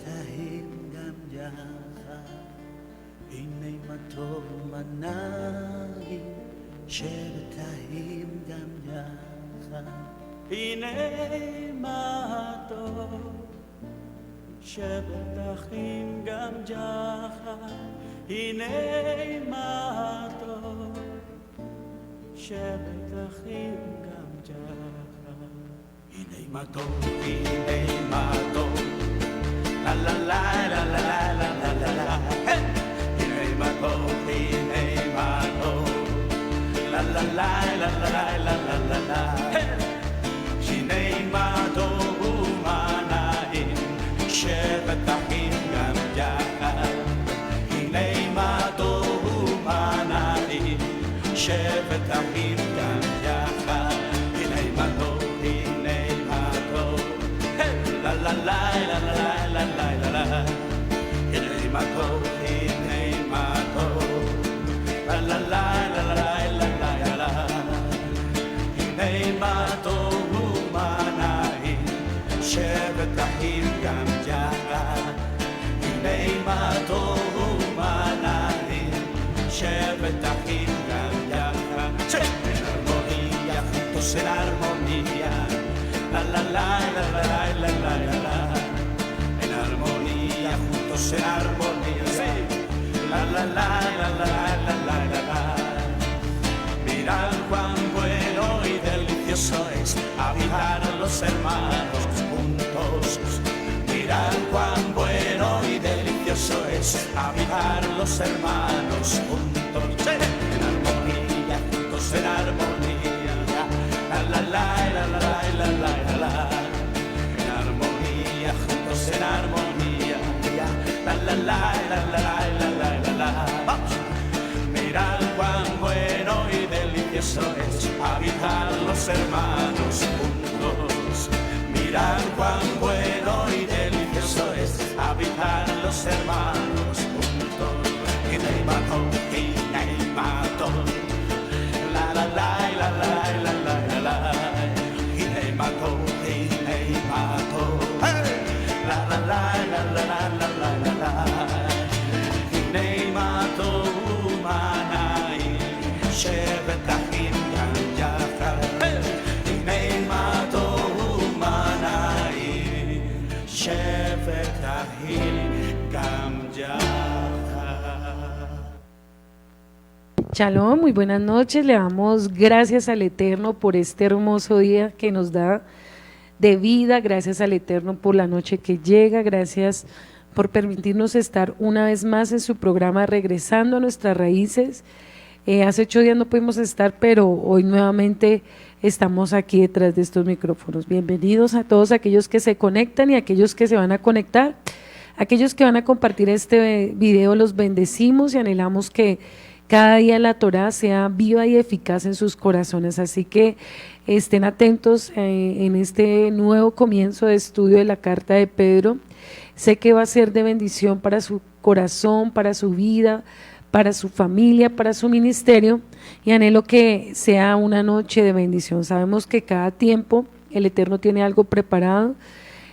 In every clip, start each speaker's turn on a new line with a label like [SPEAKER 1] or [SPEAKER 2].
[SPEAKER 1] שבטעים גם יחד, הנה מה טוב מה נעים, שבטעים גם יחד, הנה מה טוב, שבטעים גם יחד, הנה מה טוב, שבטעים גם יחד, הנה מה טוב, הנה מה טוב, la la la la la la la la la, hey! הנה מה טוב, הנה מה טוב, la la la la la la la la la, hey! הנה מה טוב ומה נעים, שבטעים גם יחד, הנה מה טוב ומה נעים, שבטעים גם יחד, הנה מה טוב, הנה מה טוב, hey! la la la la la la la la la, הנה מה טוב, הנה מה טוב, la la la la la la la la la, הנה מה טוב ומה נעים, שבטעים גם יחד, הנה מה טוב ומה נעים, שבטעים גם יחד, en armonía, juntos en armonía, la la la la la la la la la, en armonía, juntos en armonía, sí, la la la la la la la la la. Mirad cuán bueno y delicioso es habitar los hermanos juntos. Mirad cuán bueno y delicioso es habitar los hermanos juntos. Sí. En armonía, juntos en armonía, la la la la la la la la la. En armonía, juntos en armonía, la la la la la la la la la. Vamos. Mirad cuán bueno y delicioso es habitar los hermanos juntos. Mirad cuán bueno y delicioso es habitar los hermanos juntos. Y neimato, la la la la la la la la. Y neimato, la la la la la la la la la. Y neimato manai, שבטעים גם יחד, הנה מה טוב ומה נעים, שבטעים גם יחד.
[SPEAKER 2] Shalom, muy buenas noches, le damos gracias al Eterno por este hermoso día que nos da de vida, gracias al Eterno por la noche que llega, gracias por permitirnos estar una vez más en su programa Regresando a Nuestras Raíces. Hace 8 días no pudimos estar, pero hoy nuevamente estamos aquí detrás de estos micrófonos. Bienvenidos a todos aquellos que se conectan y aquellos que se van a conectar, aquellos que van a compartir este video, los bendecimos y anhelamos que cada día la Torá sea viva y eficaz en sus corazones, así que estén atentos en este nuevo comienzo de estudio de la carta de Pedro. Sé que va a ser de bendición para su corazón, para su vida, para su familia, para su ministerio, y anhelo que sea una noche de bendición. Sabemos que cada tiempo el Eterno tiene algo preparado.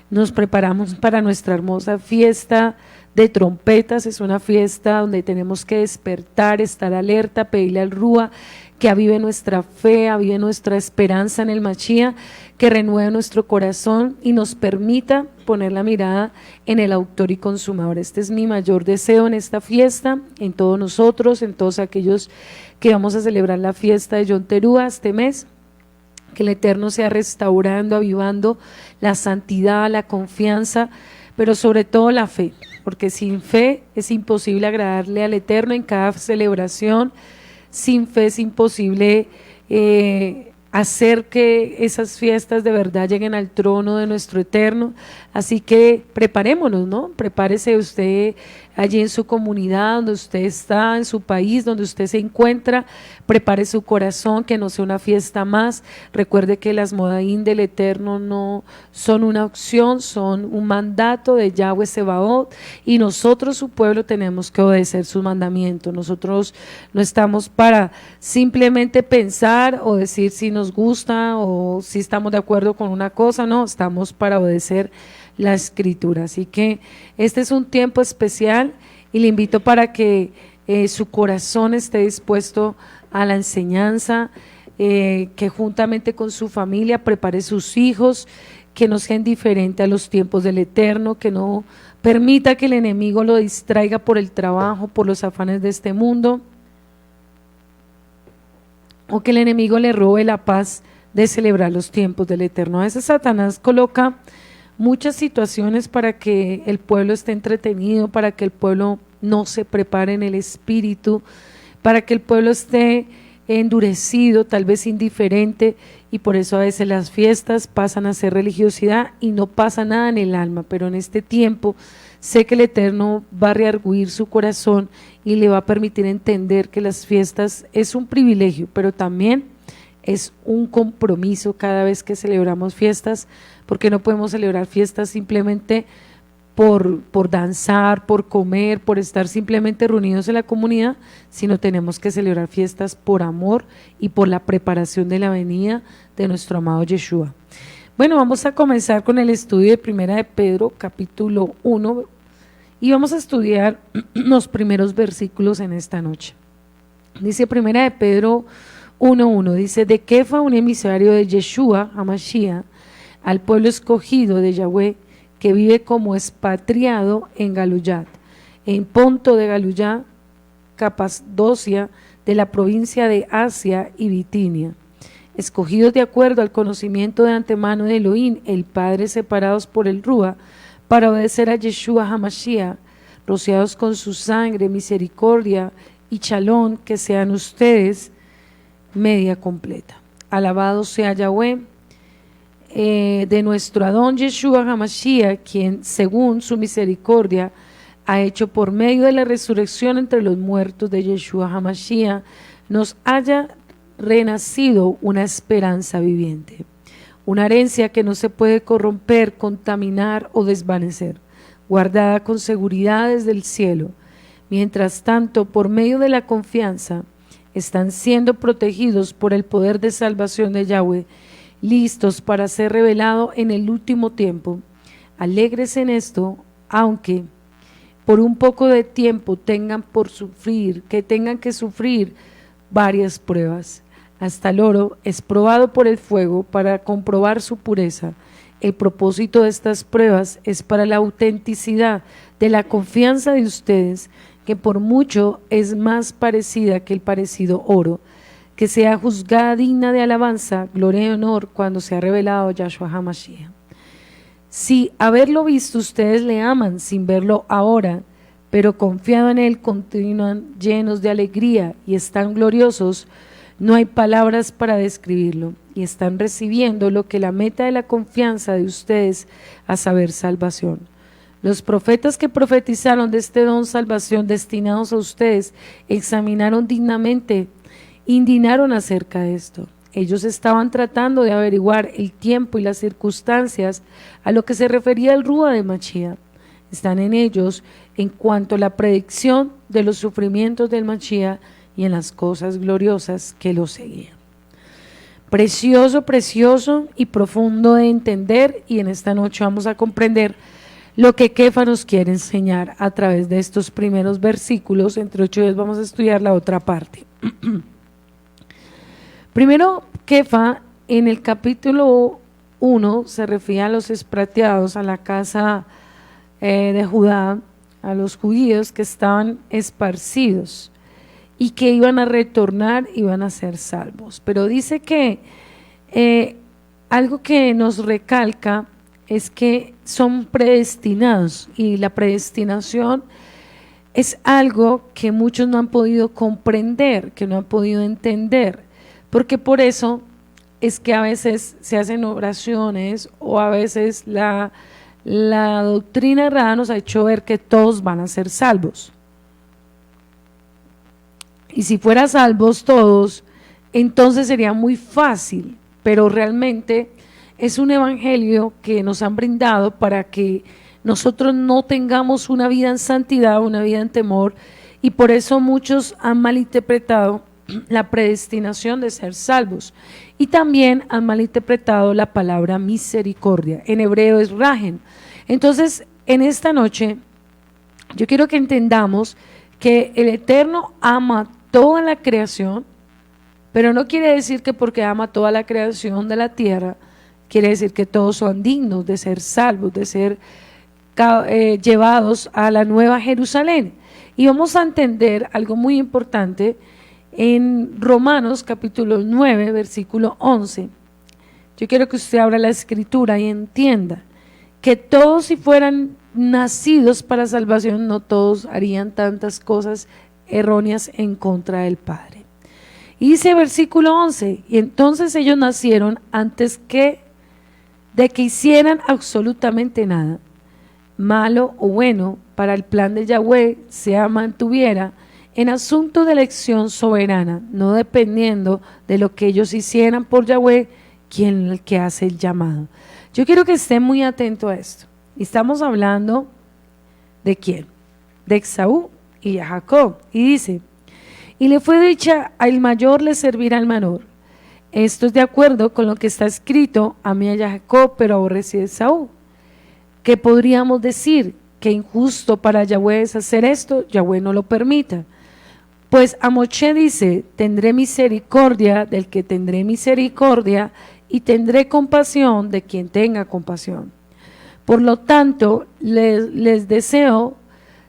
[SPEAKER 2] Nos preparamos para nuestra hermosa fiesta de trompetas. Es una fiesta donde tenemos que despertar, estar alerta, pedirle al Rúa que avive nuestra fe, avive nuestra esperanza en el Mashiach, que renueve nuestro corazón y nos permita poner la mirada en el autor y consumador. Este es mi mayor deseo en esta fiesta, en todos nosotros, en todos aquellos que vamos a celebrar la fiesta de Yom Teruah este mes, que el Eterno sea restaurando, avivando la santidad, la confianza, pero sobre todo la fe, porque sin fe es imposible agradarle al Eterno en cada celebración. Sin fe es imposible hacer que esas fiestas de verdad lleguen al trono de nuestro Eterno. Así que preparémonos, ¿no? Prepárese usted allí en su comunidad, donde usted está, en su país, donde usted se encuentra. Prepare su corazón, que no sea una fiesta más. Recuerde que las modaín del Eterno no son una opción, son un mandato de Yahweh Sebaot, y nosotros, su pueblo, tenemos que obedecer sus mandamientos. Nosotros no estamos para simplemente pensar o decir si nos gusta o si estamos de acuerdo con una cosa, no, estamos para obedecer la escritura. Así que este es un tiempo especial y le invito para que su corazón esté dispuesto a la enseñanza, que juntamente con su familia prepare sus hijos, que no sean diferentes a los tiempos del Eterno, que no permita que el enemigo lo distraiga por el trabajo, por los afanes de este mundo, o que el enemigo le robe la paz de celebrar los tiempos del Eterno. A veces Satanás coloca muchas situaciones para que el pueblo esté entretenido, para que el pueblo no se prepare en el espíritu, para que el pueblo esté endurecido, tal vez indiferente, y por eso a veces las fiestas pasan a ser religiosidad y no pasa nada en el alma. Pero en este tiempo sé que el Eterno va a reargüir su corazón y le va a permitir entender que las fiestas es un privilegio, pero también es un compromiso cada vez que celebramos fiestas, porque no podemos celebrar fiestas simplemente por danzar, por comer, por estar simplemente reunidos en la comunidad, sino tenemos que celebrar fiestas por amor y por la preparación de la venida de nuestro amado Yeshua. Bueno, vamos a comenzar con el estudio de Primera de Pedro, capítulo 1, y vamos a estudiar los primeros versículos en esta noche. Dice Primera de Pedro 1:1, dice: de Kefa, un emisario de Yeshua HaMashiach, al pueblo escogido de Yahweh, que vive como expatriado en Galuyat, en Ponto de Galuyat, Capadocia, de la provincia de Asia y Bitinia, escogidos de acuerdo al conocimiento de antemano de Elohim, el Padre, separados por el Rúa, para obedecer a Yeshua HaMashiach, rociados con su sangre, misericordia y chalón, que sean ustedes media completa. Alabado sea Yahweh, de nuestro Adón Yeshua HaMashiach, quien según su misericordia ha hecho por medio de la resurrección entre los muertos de Yeshua HaMashiach, nos haya renacido una esperanza viviente, una herencia que no se puede corromper, contaminar o desvanecer, guardada con seguridad desde el cielo. Mientras tanto, por medio de la confianza, están siendo protegidos por el poder de salvación de Yahweh, listos para ser revelado en el último tiempo. Alegres en esto, aunque por un poco de tiempo tengan que sufrir varias pruebas. Hasta el oro es probado por el fuego para comprobar su pureza. El propósito de estas pruebas es para la autenticidad de la confianza de ustedes, que por mucho es más parecida que el parecido oro, que sea juzgada digna de alabanza, gloria y honor cuando se ha revelado Yahshua HaMashiach. Si haberlo visto ustedes le aman sin verlo ahora, pero confiado en él continúan llenos de alegría y están gloriosos, no hay palabras para describirlo, y están recibiendo lo que la meta de la confianza de ustedes, a saber, salvación. Los profetas que profetizaron de este don salvación destinados a ustedes examinaron dignamente, indignaron acerca de esto. Ellos estaban tratando de averiguar el tiempo y las circunstancias a lo que se refería el Rúa de Mashiach. Están en ellos en cuanto a la predicción de los sufrimientos del Mashiach y en las cosas gloriosas que lo seguían. Precioso, precioso y profundo de entender, y en esta noche vamos a comprender lo que Kefa nos quiere enseñar a través de estos primeros versículos. Entre 8 días vamos a estudiar la otra parte. Primero, Kefa en el capítulo 1 se refiere a los expatriados, a la casa de Judá, a los judíos que estaban esparcidos y que iban a retornar, iban a ser salvos. Pero dice que algo que nos recalca es que son predestinados, y la predestinación es algo que muchos no han podido comprender, que no han podido entender, porque por eso es que a veces se hacen oraciones, o a veces la doctrina errada nos ha hecho ver que todos van a ser salvos. Y si fueran salvos todos, entonces sería muy fácil, pero realmente es un evangelio que nos han brindado para que nosotros no tengamos una vida en santidad, una vida en temor, y por eso muchos han malinterpretado la predestinación de ser salvos, y también han malinterpretado la palabra misericordia. En hebreo es rajen. Entonces, en esta noche, yo quiero que entendamos que el Eterno ama toda la creación, pero no quiere decir que porque ama toda la creación de la tierra, quiere decir que todos son dignos de ser salvos, de ser llevados a la nueva Jerusalén. Y vamos a entender algo muy importante en Romanos capítulo 9, versículo 11. Yo quiero que usted abra la escritura y entienda que todos, si fueran nacidos para salvación, no todos harían tantas cosas erróneas en contra del Padre. Y dice versículo 11, y entonces ellos nacieron antes de que hicieran absolutamente nada, malo o bueno, para el plan de Yahweh se mantuviera en asunto de elección soberana, no dependiendo de lo que ellos hicieran por Yahweh, quien el que hace el llamado. Yo quiero que esté muy atento a esto. Estamos hablando de quién, de Esaú y de Jacob. Y dice, y le fue dicha al mayor le servirá al menor. Esto es de acuerdo con lo que está escrito, amé a Jacob, pero aborrecí a Esaú. ¿Qué podríamos decir? Que injusto para Yahweh es hacer esto, Yahweh no lo permita. Pues a Moshe dice, tendré misericordia del que tendré misericordia y tendré compasión de quien tenga compasión. Por lo tanto, les deseo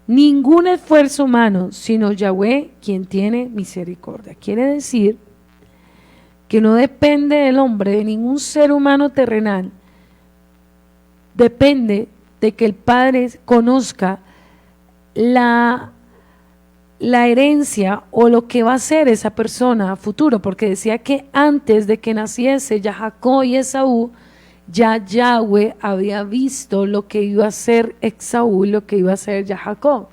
[SPEAKER 2] ningún esfuerzo humano, sino Yahweh quien tiene misericordia. Quiere decir que no depende del hombre, de ningún ser humano terrenal. Depende de que el Padre conozca la herencia o lo que va a hacer esa persona a futuro, porque decía que antes de que naciese ya Jacob y Esaú, ya Yahweh había visto lo que iba a hacer Esaú y lo que iba a hacer ya Jacob.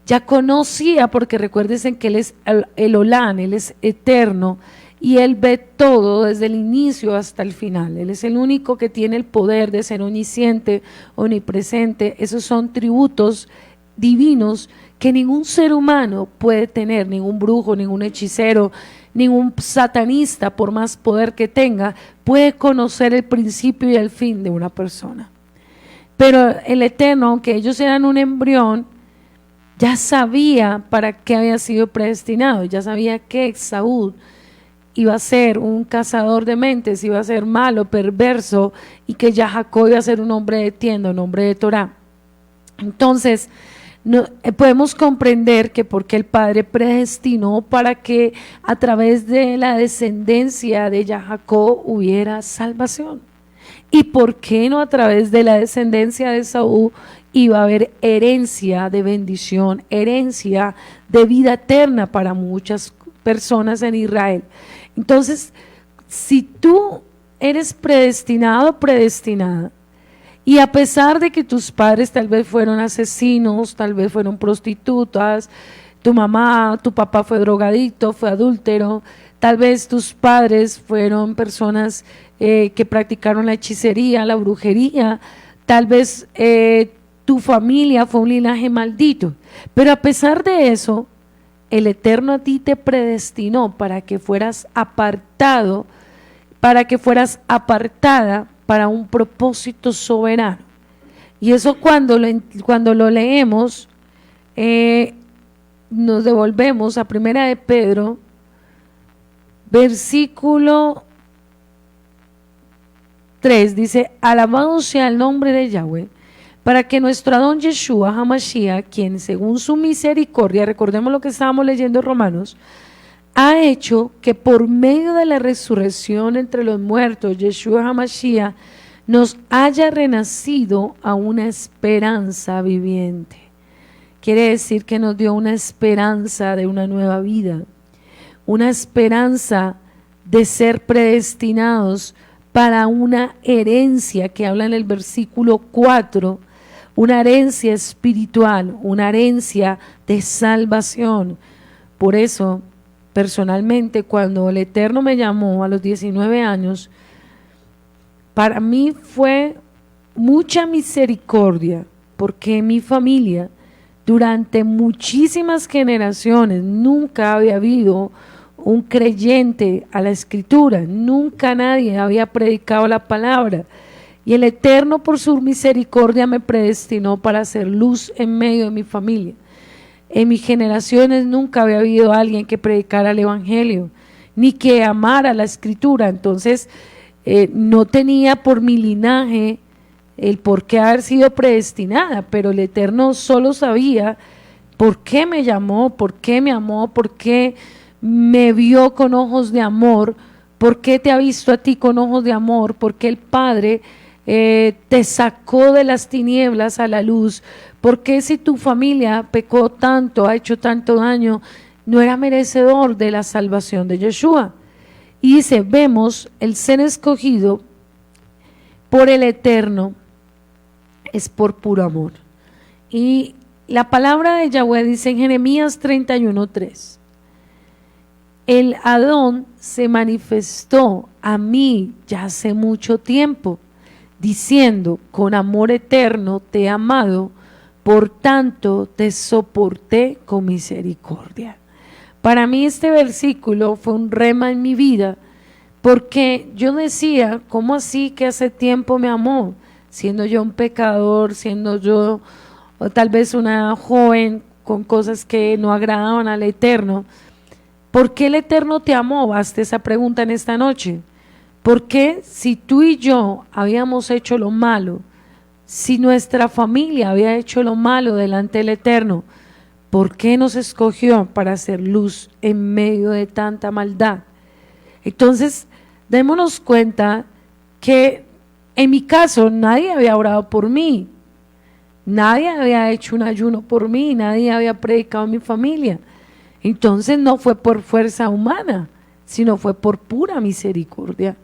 [SPEAKER 2] Ya conocía, porque recuérdense que Él es el Olán, Él es eterno, y Él ve todo desde el inicio hasta el final. Él es el único que tiene el poder de ser omnisciente, omnipresente. Esos son tributos divinos que ningún ser humano puede tener, ningún brujo, ningún hechicero, ningún satanista, por más poder que tenga, puede conocer el principio y el fin de una persona. Pero el Eterno, aunque ellos eran un embrión, ya sabía para qué había sido predestinado, ya sabía que Esaú iba a ser un cazador de mentes, iba a ser malo, perverso, y que ya Jacob iba a ser un hombre de tienda, un hombre de Torah. Entonces, podemos comprender que porque el Padre predestinó para que a través de la descendencia de Jacob hubiera salvación. ¿Y por qué no a través de la descendencia de Esaú iba a haber herencia de bendición, herencia de vida eterna para muchas personas en Israel? Entonces, si tú eres predestinado, predestinada, y a pesar de que tus padres tal vez fueron asesinos, tal vez fueron prostitutas, tu mamá, tu papá fue drogadicto, fue adúltero, tal vez tus padres fueron personas que practicaron la hechicería, la brujería, tal vez tu familia fue un linaje maldito, pero a pesar de eso, el Eterno a ti te predestinó para que fueras apartado, para que fueras apartada para un propósito soberano. Y eso cuando lo leemos, nos devolvemos a Primera de Pedro, versículo 3, dice, alabado sea el nombre de Yahweh, para que nuestro Adón Yeshua HaMashiach, quien según su misericordia, recordemos lo que estábamos leyendo en Romanos, ha hecho que por medio de la resurrección entre los muertos, Yeshua HaMashiach nos haya renacido a una esperanza viviente. Quiere decir que nos dio una esperanza de una nueva vida, una esperanza de ser predestinados para una herencia que habla en el versículo 4, una herencia espiritual, una herencia de salvación. Por eso, personalmente, cuando el Eterno me llamó a los 19 años, para mí fue mucha misericordia, porque mi familia durante muchísimas generaciones nunca había habido un creyente a la Escritura, nunca nadie había predicado la palabra. Y el Eterno por su misericordia me predestinó para ser luz en medio de mi familia. En mis generaciones nunca había habido alguien que predicara el Evangelio, ni que amara la Escritura. Entonces no tenía por mi linaje el por qué haber sido predestinada, pero el Eterno solo sabía por qué me llamó, por qué me amó, por qué me vio con ojos de amor, por qué te ha visto a ti con ojos de amor, por qué el Padre te sacó de las tinieblas a la luz, por qué si tu familia pecó tanto, ha hecho tanto daño, no era merecedor de la salvación de Yeshua. Y dice, vemos el ser escogido por el Eterno es por puro amor. Y la palabra de Yahweh dice en Jeremías 31:3, el Adón se manifestó a mí ya hace mucho tiempo, diciendo, con amor eterno te he amado, por tanto te soporté con misericordia. Para mí este versículo fue un rema en mi vida, porque yo decía, ¿cómo así que hace tiempo me amó? Siendo yo un pecador, siendo yo o tal vez una joven con cosas que no agradaban al Eterno. ¿Por qué el Eterno te amó? Basta esa pregunta en esta noche. ¿Por qué si tú y yo habíamos hecho lo malo, si nuestra familia había hecho lo malo delante del Eterno, por qué nos escogió para hacer luz en medio de tanta maldad? Entonces, démonos cuenta que en mi caso nadie había orado por mí, nadie había hecho un ayuno por mí, nadie había predicado a mi familia. Entonces no fue por fuerza humana, sino fue por pura misericordia.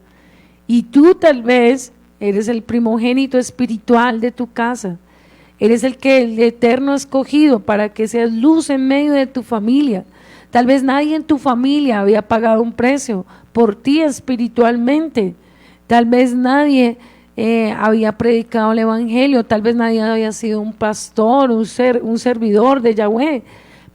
[SPEAKER 2] Y tú tal vez eres el primogénito espiritual de tu casa, eres el que el Eterno ha escogido para que seas luz en medio de tu familia. Tal vez nadie en tu familia había pagado un precio por ti espiritualmente, tal vez nadie había predicado el Evangelio, tal vez nadie había sido un pastor, un servidor de Yahweh.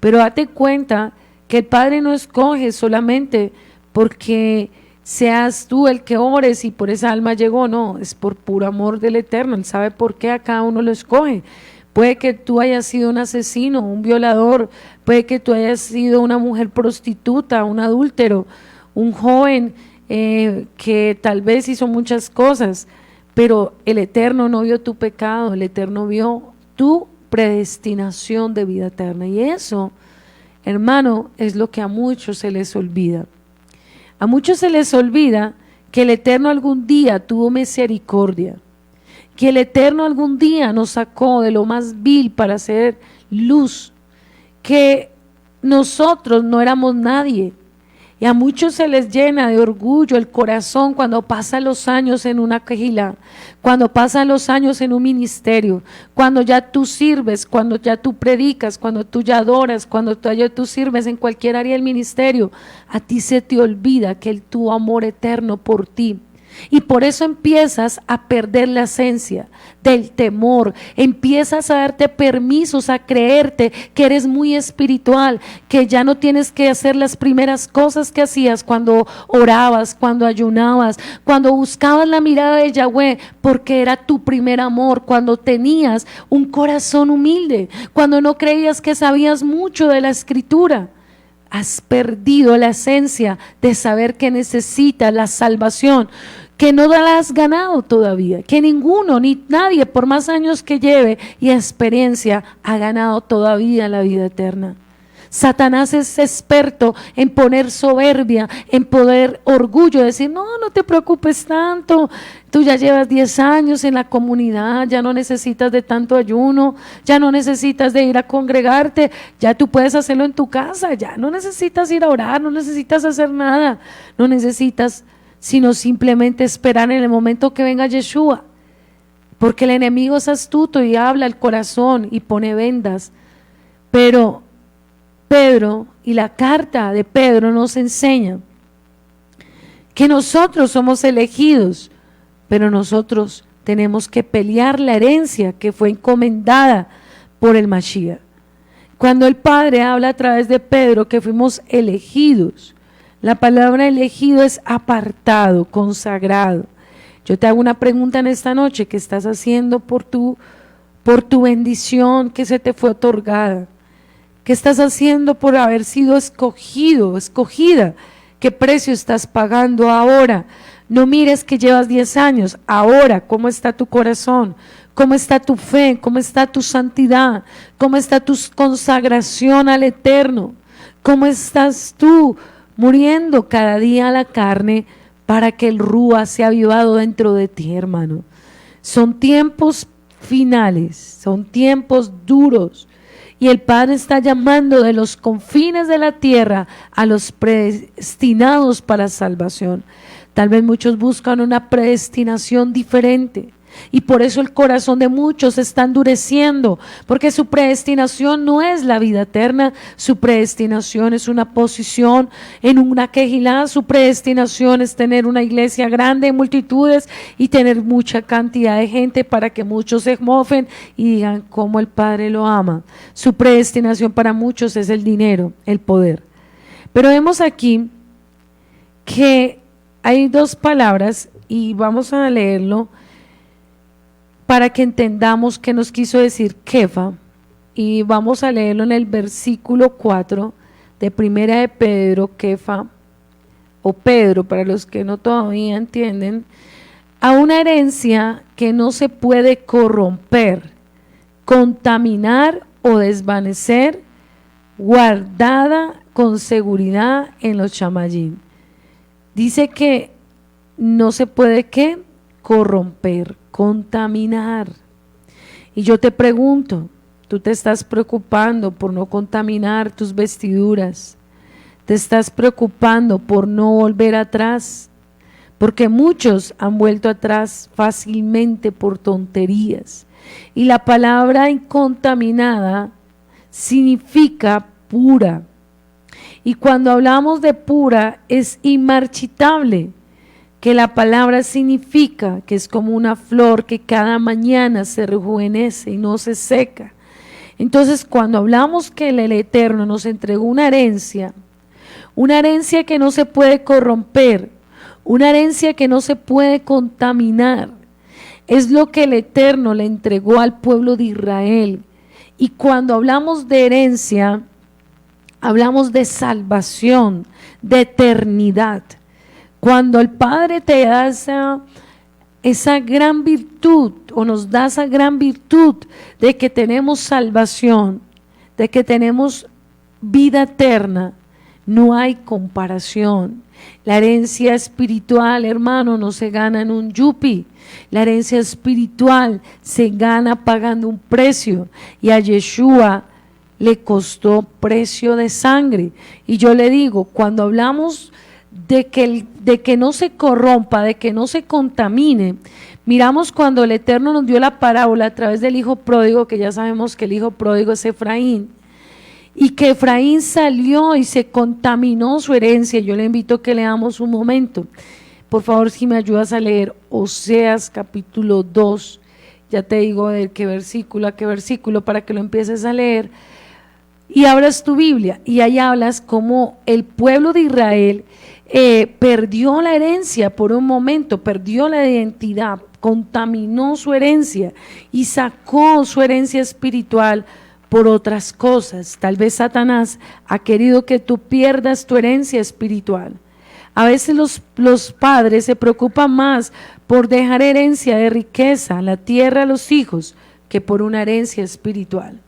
[SPEAKER 2] Pero date cuenta que el Padre no escoge solamente porque seas tú el que ores y por esa alma llegó, no, es por puro amor del Eterno. Él sabe por qué a cada uno lo escoge. Puede que tú hayas sido un asesino, un violador, puede que tú hayas sido una mujer prostituta, un adúltero, un joven que tal vez hizo muchas cosas, pero el Eterno no vio tu pecado, el Eterno vio tu predestinación de vida eterna. Y eso, hermano, es lo que a muchos se les olvida. A muchos se les olvida que el Eterno algún día tuvo misericordia, que el Eterno algún día nos sacó de lo más vil para hacer luz, que nosotros no éramos nadie. Y a muchos se les llena de orgullo el corazón cuando pasan los años en una quejilá, cuando pasan los años en un ministerio, cuando ya tú sirves, cuando ya tú predicas, cuando tú ya adoras, cuando ya tú sirves en cualquier área del ministerio. A ti se te olvida que Él tuvo amor eterno por ti. Y por eso empiezas a perder la esencia del temor, empiezas a darte permisos, a creerte que eres muy espiritual, que ya no tienes que hacer las primeras cosas que hacías cuando orabas, cuando ayunabas, cuando buscabas la mirada de Yahweh, porque era tu primer amor, cuando tenías un corazón humilde, cuando no creías que sabías mucho de la Escritura. Has perdido la esencia de saber que necesitas la salvación, que no la has ganado todavía, que ninguno ni nadie por más años que lleve y experiencia ha ganado todavía la vida eterna. Satanás es experto en poner soberbia, en poner orgullo, decir, no te preocupes tanto, tú ya llevas 10 años en la comunidad, ya no necesitas de tanto ayuno, ya no necesitas de ir a congregarte, ya tú puedes hacerlo en tu casa, ya no necesitas ir a orar, no necesitas hacer nada, no necesitas sino simplemente esperar en el momento que venga Yeshua, porque el enemigo es astuto y habla al corazón y pone vendas. Pero Pedro y la carta de Pedro nos enseña que nosotros somos elegidos, pero nosotros tenemos que pelear la herencia que fue encomendada por el Mashiach. Cuando el Padre habla a través de Pedro que fuimos elegidos, la palabra elegido es apartado, consagrado. Yo te hago una pregunta en esta noche: ¿qué estás haciendo por tu bendición que se te fue otorgada? ¿Qué estás haciendo por haber sido escogido, escogida? ¿Qué precio estás pagando ahora? No mires que llevas 10 años, ahora, ¿cómo está tu corazón? ¿Cómo está tu fe? ¿Cómo está tu santidad? ¿Cómo está tu consagración al Eterno? ¿Cómo estás tú muriendo cada día a la carne para que el Rúa sea avivado dentro de ti, hermano? Son tiempos finales, son tiempos duros. Y el Padre está llamando de los confines de la tierra a los predestinados para salvación. Tal vez muchos buscan una predestinación diferente y por eso el corazón de muchos se está endureciendo, porque su predestinación no es la vida eterna, su predestinación es una posición en una quejilá, su predestinación es tener una iglesia grande, multitudes y tener mucha cantidad de gente para que muchos se mofen y digan cómo el Padre lo ama. Su predestinación para muchos es el dinero, el poder. Pero vemos aquí que hay dos palabras y vamos a leerlo para que entendamos qué nos quiso decir Kefa, y vamos a leerlo en el versículo 4 de Primera de Pedro, Kefa, o Pedro, para los que no todavía entienden, a una herencia que no se puede corromper, contaminar o desvanecer, guardada con seguridad en los chamayín. Dice que no se puede, ¿qué? Corromper, contaminar. Y yo te pregunto, ¿tú te estás preocupando por no contaminar tus vestiduras? ¿Te estás preocupando por no volver atrás? Porque muchos han vuelto atrás fácilmente por tonterías. Y la palabra incontaminada significa pura. Y cuando hablamos de pura es inmarchitable, que la palabra significa que es como una flor que cada mañana se rejuvenece y no se seca. Entonces, cuando hablamos que el Eterno nos entregó una herencia que no se puede corromper, una herencia que no se puede contaminar, es lo que el Eterno le entregó al pueblo de Israel. Y cuando hablamos de herencia, hablamos de salvación, de eternidad. Cuando el Padre te da esa gran virtud, o nos da esa gran virtud de que tenemos salvación, de que tenemos vida eterna, no hay comparación. La herencia espiritual, hermano, no se gana en un yupi. La herencia espiritual se gana pagando un precio, y a Yeshua le costó precio de sangre. Y yo le digo, cuando hablamos de que no se corrompa, de que no se contamine, miramos cuando el Eterno nos dio la parábola a través del hijo pródigo, que ya sabemos que el hijo pródigo es Efraín, y que Efraín salió y se contaminó su herencia. Yo le invito a que leamos un momento. Por favor, si me ayudas a leer Oseas capítulo 2, ya te digo de qué versículo a qué versículo para que lo empieces a leer, y abras tu Biblia, y ahí hablas cómo el pueblo de Israel perdió la herencia por un momento, perdió la identidad, contaminó su herencia y sacó su herencia espiritual por otras cosas. Tal vez Satanás ha querido que tú pierdas tu herencia espiritual. A veces los padres se preocupan más por dejar herencia de riqueza, la tierra a los hijos, que por una herencia espiritual.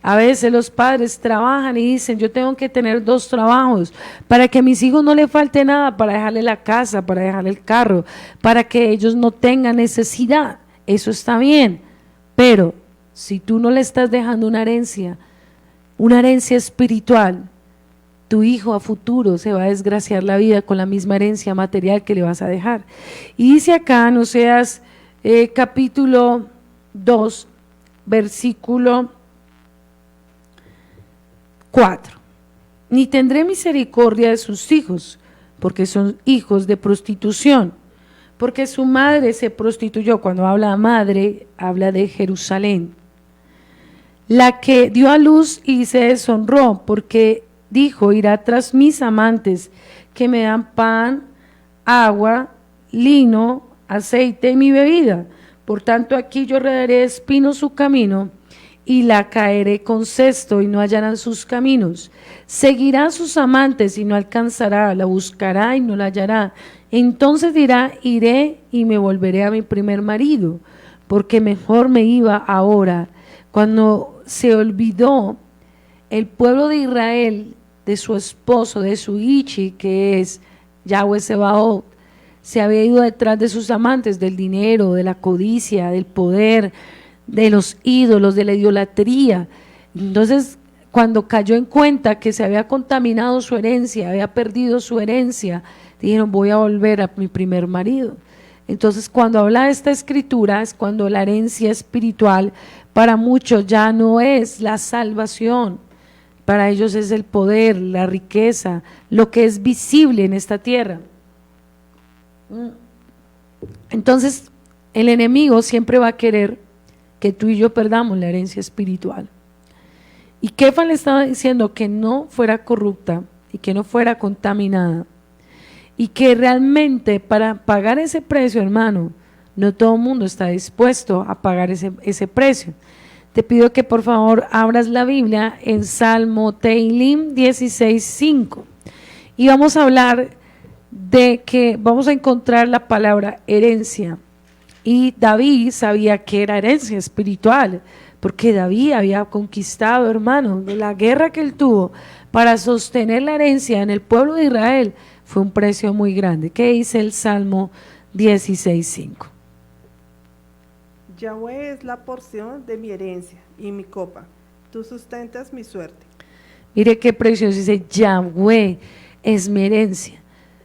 [SPEAKER 2] A veces los padres trabajan y dicen, yo tengo que tener 2 trabajos para que a mis hijos no les falte nada, para dejarle la casa, para dejarle el carro, para que ellos no tengan necesidad. Eso está bien, pero si tú no le estás dejando una herencia espiritual, tu hijo a futuro se va a desgraciar la vida con la misma herencia material que le vas a dejar. Y dice acá en Oseas capítulo 2, versículo 4. Ni tendré misericordia de sus hijos, porque son hijos de prostitución, porque su madre se prostituyó. Cuando habla madre, habla de Jerusalén, la que dio a luz y se deshonró, porque dijo, irá tras mis amantes, que me dan pan, agua, lino, aceite en mi bebida. Por tanto, aquí yo rodearé de espinos su camino y la caeré con cesto y no hallarán sus caminos. Seguirá a sus amantes y no alcanzará, la buscará y no la hallará. Entonces dirá, iré y me volveré a mi primer marido, porque mejor me iba ahora. Cuando se olvidó el pueblo de Israel de su esposo, de su Ichi, que es Yahweh Sebaot, se había ido detrás de sus amantes, del dinero, de la codicia, del poder, de los ídolos, de la idolatría. Entonces, cuando cayó en cuenta que se había contaminado su herencia, había perdido su herencia, dijeron, voy a volver a mi primer marido. Entonces, cuando habla de esta escritura, es cuando la herencia espiritual para muchos ya no es la salvación, para ellos es el poder, la riqueza, lo que es visible en esta tierra. Entonces, el enemigo siempre va a querer que tú y yo perdamos la herencia espiritual. Y Kefa le estaba diciendo que no fuera corrupta y que no fuera contaminada. Y que realmente para pagar ese precio, hermano, no todo el mundo está dispuesto a pagar ese precio. Te pido que por favor abras la Biblia en Salmo Teilim 16:5. Y vamos a hablar de que vamos a encontrar la palabra herencia. Y David sabía que era herencia espiritual, porque David había conquistado, hermano, de la guerra que él tuvo para sostener la herencia en el pueblo de Israel, fue un precio muy grande. ¿Qué dice el Salmo 16:5?
[SPEAKER 3] Yahweh es la porción de mi herencia y mi copa. Tú sustentas mi suerte.
[SPEAKER 2] Mire qué precioso, dice Yahweh es mi herencia.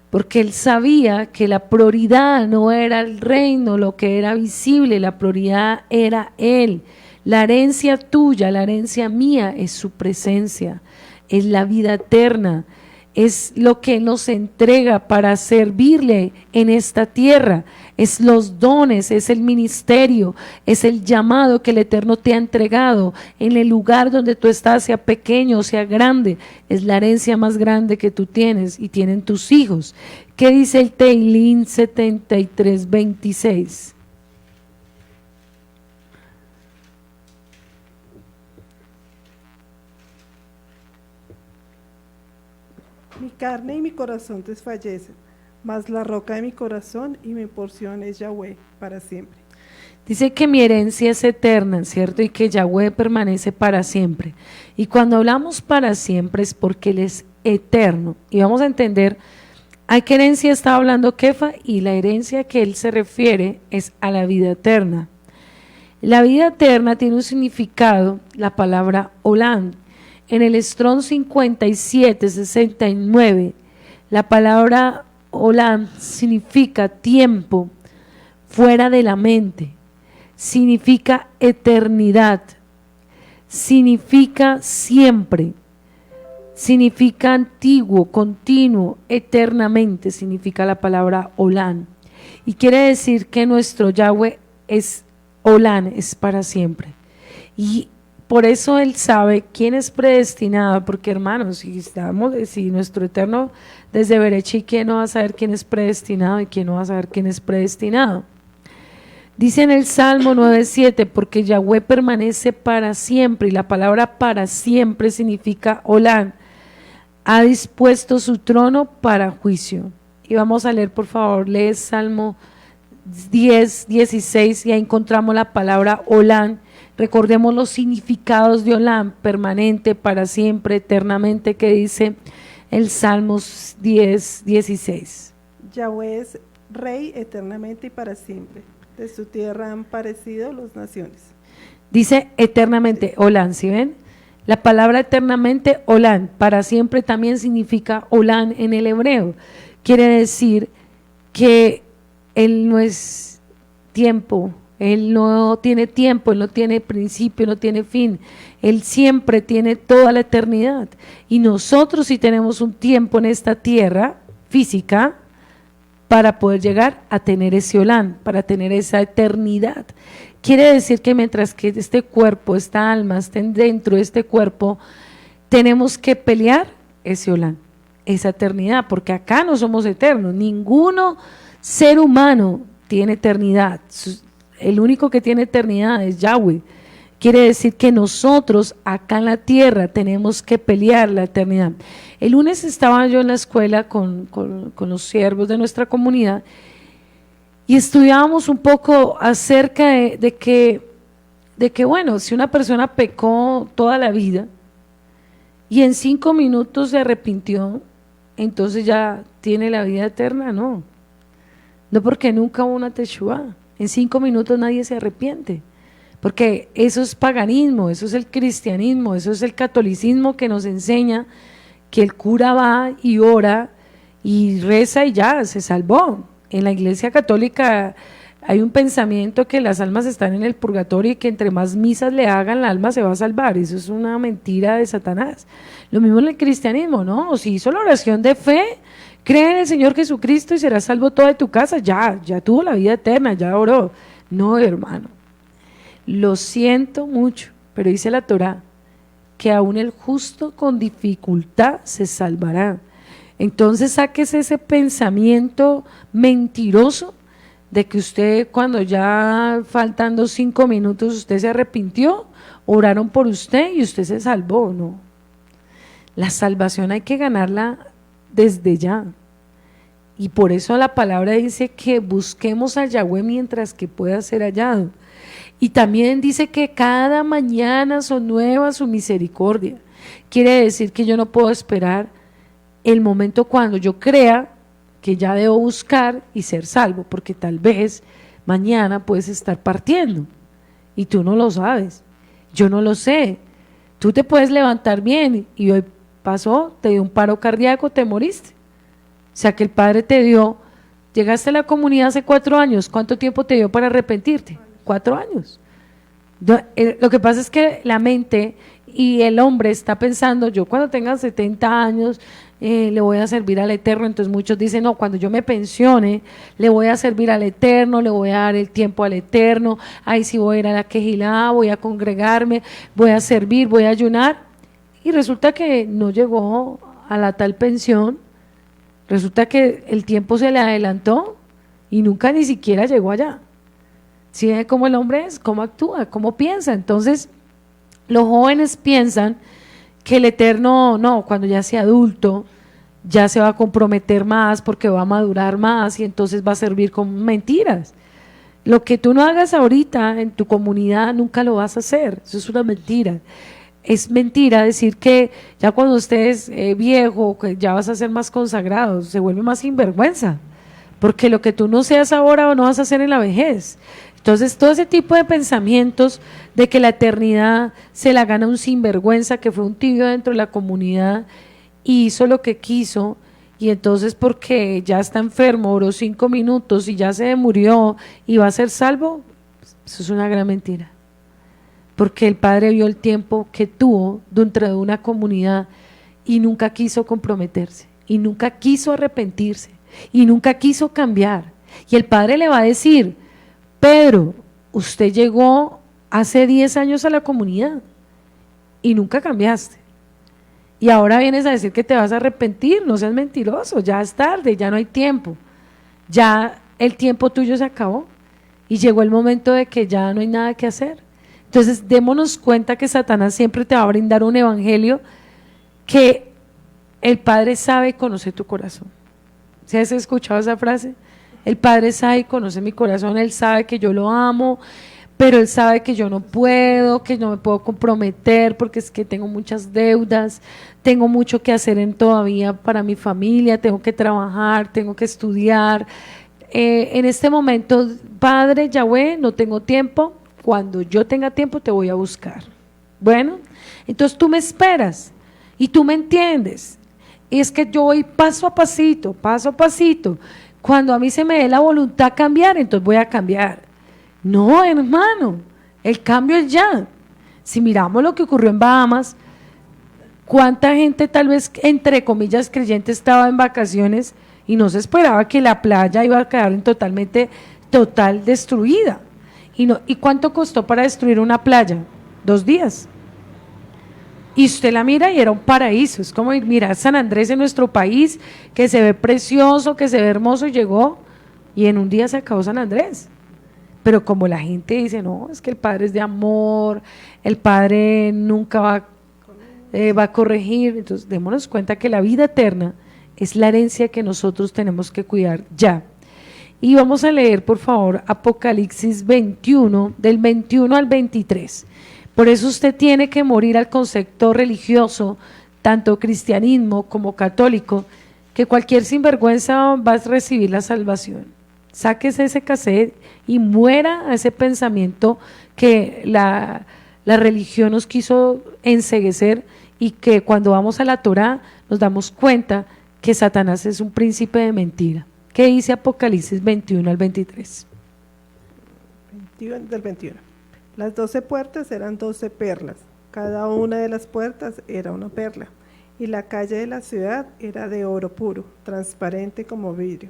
[SPEAKER 2] Porque él sabía que la prioridad no era el reino, lo que era visible, la prioridad era él. La herencia tuya, la herencia mía es su presencia, es la vida eterna, es lo que nos entrega para servirle en esta tierra, es los dones, es el ministerio, es el llamado que el Eterno te ha entregado en el lugar donde tú estás, sea pequeño o sea grande, es la herencia más grande que tú tienes y tienen tus hijos. ¿Qué dice el Teilín 73:26?
[SPEAKER 3] Mi carne y mi corazón desfallecen, mas la roca de mi corazón y mi porción es Yahweh para siempre.
[SPEAKER 2] Dice que mi herencia es eterna, ¿cierto? Y que Yahweh permanece para siempre. Y cuando hablamos para siempre es porque Él es eterno. Y vamos a entender a qué herencia está hablando Kefa, y la herencia que él se refiere es a la vida eterna. La vida eterna tiene un significado, la palabra Olam. En el Strong 57:69, la palabra Olam significa tiempo, fuera de la mente, significa eternidad, significa siempre, significa antiguo, continuo, eternamente, significa la palabra Olam. Y quiere decir que nuestro Yahweh es Olam, es para siempre. Y por eso Él sabe quién es predestinado, porque hermanos, si nuestro Eterno desde Berechí, ¿quién no va a saber quién es predestinado y quién no va a saber quién es predestinado? Dice en el Salmo 9:7, porque Yahweh permanece para siempre, y la palabra para siempre significa Olam, ha dispuesto su trono para juicio. Y vamos a leer, por favor, lee Salmo 10:16, y ahí encontramos la palabra Olam. Recordemos los significados de Olam: permanente, para siempre, eternamente, que dice el Salmos 10:16.
[SPEAKER 3] Yahweh es rey eternamente y para siempre. De su tierra han parecido las naciones.
[SPEAKER 2] Dice eternamente, Olam, ¿sí ven? La palabra eternamente, Olam, para siempre también significa Olam en el hebreo. Quiere decir que Él no es tiempo, Él no tiene tiempo, Él no tiene principio, no tiene fin. Él siempre tiene toda la eternidad. Y nosotros sí tenemos un tiempo en esta tierra física para poder llegar a tener ese Olam, para tener esa eternidad. Quiere decir que mientras que este cuerpo, esta alma estén dentro de este cuerpo, tenemos que pelear ese Olam, esa eternidad, porque acá no somos eternos. Ninguno ser humano tiene eternidad. El único que tiene eternidad es Yahweh. Quiere decir que nosotros acá en la tierra tenemos que pelear la eternidad. El lunes estaba yo en la escuela con los siervos de nuestra comunidad y estudiábamos un poco acerca de que, bueno, si una persona pecó toda la vida y en 5 minutos se arrepintió, entonces ya tiene la vida eterna. No, porque nunca hubo una teshuvá. En 5 minutos nadie se arrepiente. Porque eso es paganismo, eso es el cristianismo, eso es el catolicismo que nos enseña que el cura va y ora y reza y ya, se salvó. En la Iglesia Católica hay un pensamiento que las almas están en el purgatorio y que entre más misas le hagan, la alma se va a salvar. Eso es una mentira de Satanás. Lo mismo en el cristianismo, ¿no? Si hizo la oración de fe, cree en el Señor Jesucristo y serás salvo toda tu casa, ya tuvo la vida eterna, ya oró. No, hermano. Lo siento mucho, pero dice la Torá que aún el justo con dificultad se salvará. Entonces sáquese ese pensamiento mentiroso de que usted, cuando ya faltando 5 minutos usted se arrepintió, oraron por usted y usted se salvó. No, la salvación hay que ganarla desde ya, y por eso la palabra dice que busquemos a Yahweh mientras que pueda ser hallado. Y también dice que cada mañana son nuevas su misericordia. Quiere decir que yo no puedo esperar el momento cuando yo crea que ya debo buscar y ser salvo, porque tal vez mañana puedes estar partiendo y tú no lo sabes, yo no lo sé. Tú te puedes levantar bien y hoy pasó, te dio un paro cardíaco, te moriste. O sea que el Padre te dio, llegaste a la comunidad hace 4 años, ¿cuánto tiempo te dio para arrepentirte? 4 años. Lo que pasa es que la mente y el hombre está pensando, yo cuando tenga 70 años le voy a servir al Eterno. Entonces muchos dicen, no, cuando yo me pensione le voy a servir al Eterno, le voy a dar el tiempo al Eterno, ahí sí voy a ir a la quejilá, voy a congregarme, voy a servir, voy a ayunar, y resulta que no llegó a la tal pensión, resulta que el tiempo se le adelantó y nunca ni siquiera llegó allá. ¿Sí ve cómo el hombre es? ¿Cómo actúa? ¿Cómo piensa? Entonces, los jóvenes piensan que el Eterno, no, cuando ya sea adulto, ya se va a comprometer más porque va a madurar más y entonces va a servir con mentiras. Lo que tú no hagas ahorita en tu comunidad, nunca lo vas a hacer. Eso es una mentira. Es mentira decir que ya cuando estés viejo, que ya vas a ser más consagrado, se vuelve más sinvergüenza. Porque lo que tú no seas ahora no vas a hacer en la vejez. Entonces, todo ese tipo de pensamientos de que la eternidad se la gana un sinvergüenza que fue un tibio dentro de la comunidad y hizo lo que quiso, y entonces porque ya está enfermo, oró 5 minutos y ya se murió y va a ser salvo, eso es una gran mentira. Porque el Padre vio el tiempo que tuvo dentro de una comunidad y nunca quiso comprometerse, y nunca quiso arrepentirse, y nunca quiso cambiar. Y el Padre le va a decir, Pedro, usted llegó hace 10 años a la comunidad y nunca cambiaste. Y ahora vienes a decir que te vas a arrepentir, no seas mentiroso, ya es tarde, ya no hay tiempo. Ya el tiempo tuyo se acabó y llegó el momento de que ya no hay nada que hacer. Entonces, démonos cuenta que Satanás siempre te va a brindar un evangelio que el Padre sabe y conoce tu corazón. ¿Sí has escuchado esa frase? El Padre sabe y conoce mi corazón, Él sabe que yo lo amo, pero Él sabe que yo no puedo, que no me puedo comprometer porque es que tengo muchas deudas, tengo mucho que hacer todavía para mi familia, tengo que trabajar, tengo que estudiar. En este momento, Padre Yahweh, no tengo tiempo, cuando yo tenga tiempo te voy a buscar. Bueno, entonces tú me esperas y tú me entiendes. Y es que yo voy paso a pasito, paso a pasito. Cuando a mí se me dé la voluntad cambiar, entonces voy a cambiar. No, hermano, el cambio es ya. Si miramos lo que ocurrió en Bahamas, cuánta gente tal vez entre comillas creyente estaba en vacaciones y no se esperaba que la playa iba a quedar total destruida. ¿Y cuánto costó para destruir una playa? 2 días. Y usted la mira y era un paraíso. Es como mirar San Andrés en nuestro país, que se ve precioso, que se ve hermoso, y llegó y en un día se acabó San Andrés. Pero como la gente dice, no, es que el Padre es de amor, el Padre nunca va a corregir, entonces démonos cuenta que la vida eterna es la herencia que nosotros tenemos que cuidar ya. Y vamos a leer, por favor, Apocalipsis 21, del 21 al 23. Por eso usted tiene que morir al concepto religioso, tanto cristianismo como católico, que cualquier sinvergüenza va a recibir la salvación. Sáquese ese cassette y muera a ese pensamiento que la religión nos quiso enceguecer, y que cuando vamos a la Torá nos damos cuenta que Satanás es un príncipe de mentira. ¿Qué dice Apocalipsis 21 al 23?
[SPEAKER 3] Del 21. Las 12 puertas eran 12 perlas, cada una de las puertas era una perla, y la calle de la ciudad era de oro puro, transparente como vidrio.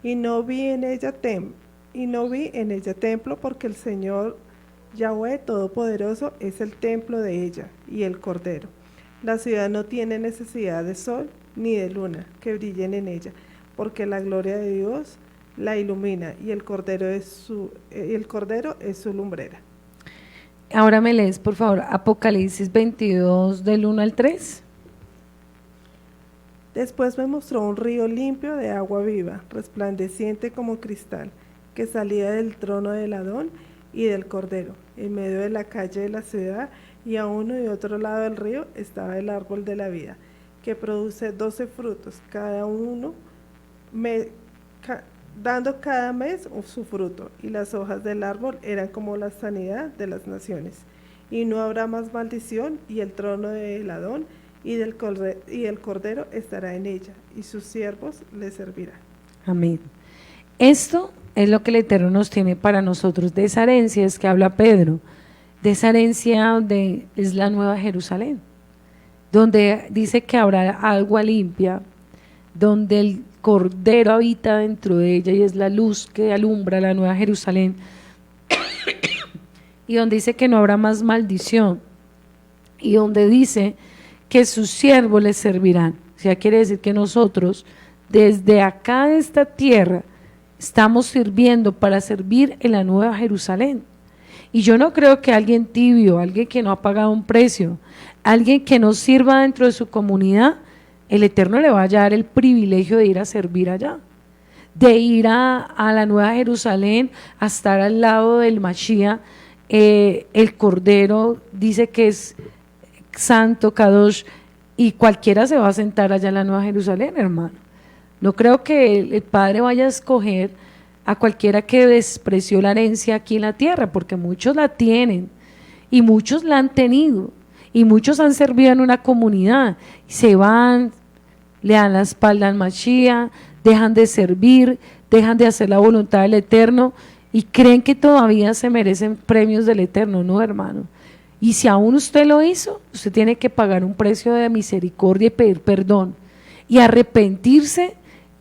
[SPEAKER 3] Y no vi en ella templo, porque el Señor Yahweh Todopoderoso es el templo de ella, y el Cordero. La ciudad no tiene necesidad de sol ni de luna que brillen en ella, porque la gloria de Dios la ilumina, y el Cordero es su lumbrera.
[SPEAKER 2] Ahora me lees, por favor, Apocalipsis 22, del 1 al 3.
[SPEAKER 3] Después me mostró un río limpio de agua viva, resplandeciente como cristal, que salía del trono del Adón y del Cordero. En medio de la calle de la ciudad, y a uno y otro lado del río, estaba el árbol de la vida, que produce 12 frutos, dando cada mes su fruto, y las hojas del árbol eran como la sanidad de las naciones. Y no habrá más maldición, y el trono del Adón y el Cordero estará en ella, y sus siervos le servirán.
[SPEAKER 2] Amén. Esto es lo que el Eterno nos tiene para nosotros, de esa herencia es que habla Pedro, de esa herencia donde es la Nueva Jerusalén, donde dice que habrá agua limpia, donde el Cordero habita dentro de ella y es la luz que alumbra la Nueva Jerusalén, y donde dice que no habrá más maldición, y donde dice que sus siervos les servirán. O sea, quiere decir que nosotros desde acá de esta tierra estamos sirviendo para servir en la Nueva Jerusalén. Y yo no creo que alguien tibio, alguien que no ha pagado un precio, alguien que no sirva dentro de su comunidad, el Eterno le vaya a dar el privilegio de ir a servir allá, de ir a la Nueva Jerusalén, a estar al lado del Mashiach. El Cordero dice que es santo, Kadosh, y cualquiera se va a sentar allá en la Nueva Jerusalén, hermano. No creo que el Padre vaya a escoger a cualquiera que despreció la herencia aquí en la tierra, porque muchos la tienen y muchos la han tenido y muchos han servido en una comunidad y se van, le dan la espalda al Mashiach, dejan de servir, dejan de hacer la voluntad del Eterno y creen que todavía se merecen premios del Eterno. No, hermano. Y si aún usted lo hizo, usted tiene que pagar un precio de misericordia y pedir perdón y arrepentirse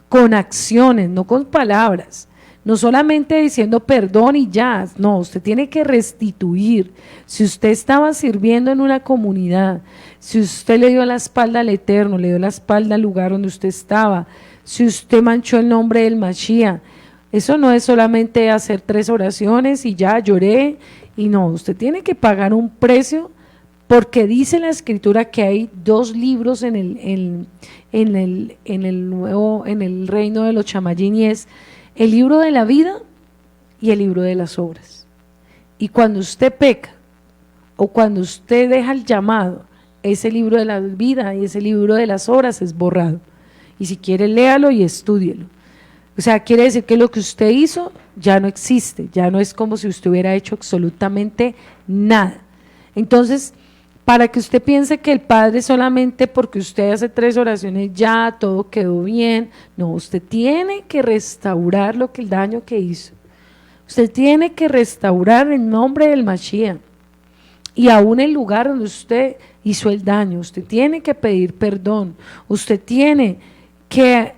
[SPEAKER 2] con acciones, no con palabras. No solamente diciendo perdón y ya, no, usted tiene que restituir. Si usted estaba sirviendo en una comunidad, si usted le dio la espalda al Eterno, le dio la espalda al lugar donde usted estaba, si usted manchó el nombre del Mashiach, eso no es solamente hacer 3 oraciones y ya lloré, y no, usted tiene que pagar un precio, porque dice la Escritura que hay 2 libros en el reino de los Chamayín, y es el libro de la vida y el libro de las obras. Y cuando usted peca o cuando usted deja el llamado, ese libro de la vida y ese libro de las obras es borrado. Y si quiere, léalo y estúdielo. O sea, quiere decir que lo que usted hizo ya no existe, ya no es como si usted hubiera hecho absolutamente nada. Entonces, para que usted piense que el Padre solamente porque usted hace 3 oraciones ya todo quedó bien, no, usted tiene que restaurar el daño que hizo. Usted tiene que restaurar en nombre del Mashiach, y aún el lugar donde usted hizo el daño, usted tiene que pedir perdón, usted tiene que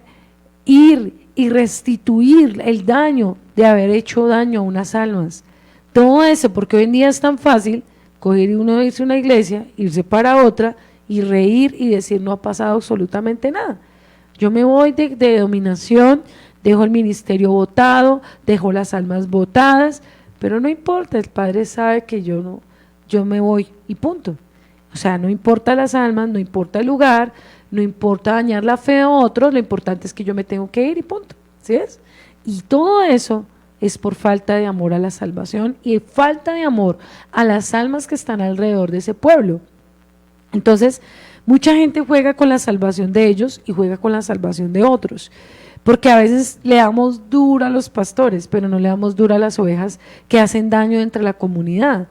[SPEAKER 2] ir y restituir el daño de haber hecho daño a unas almas. Todo eso, porque hoy en día es tan fácil coger y uno irse a una iglesia, irse para otra y reír y decir no ha pasado absolutamente nada. Yo me voy de dominación, dejo el ministerio botado, dejo las almas botadas, pero no importa, el Padre sabe que yo me voy y punto. O sea, no importa las almas, no importa el lugar, no importa dañar la fe de otros, lo importante es que yo me tengo que ir y punto, ¿sí es? Y todo eso es por falta de amor a la salvación y falta de amor a las almas que están alrededor de ese pueblo. Entonces, mucha gente juega con la salvación de ellos y juega con la salvación de otros, porque a veces le damos duro a los pastores, pero no le damos duro a las ovejas que hacen daño entre la comunidad.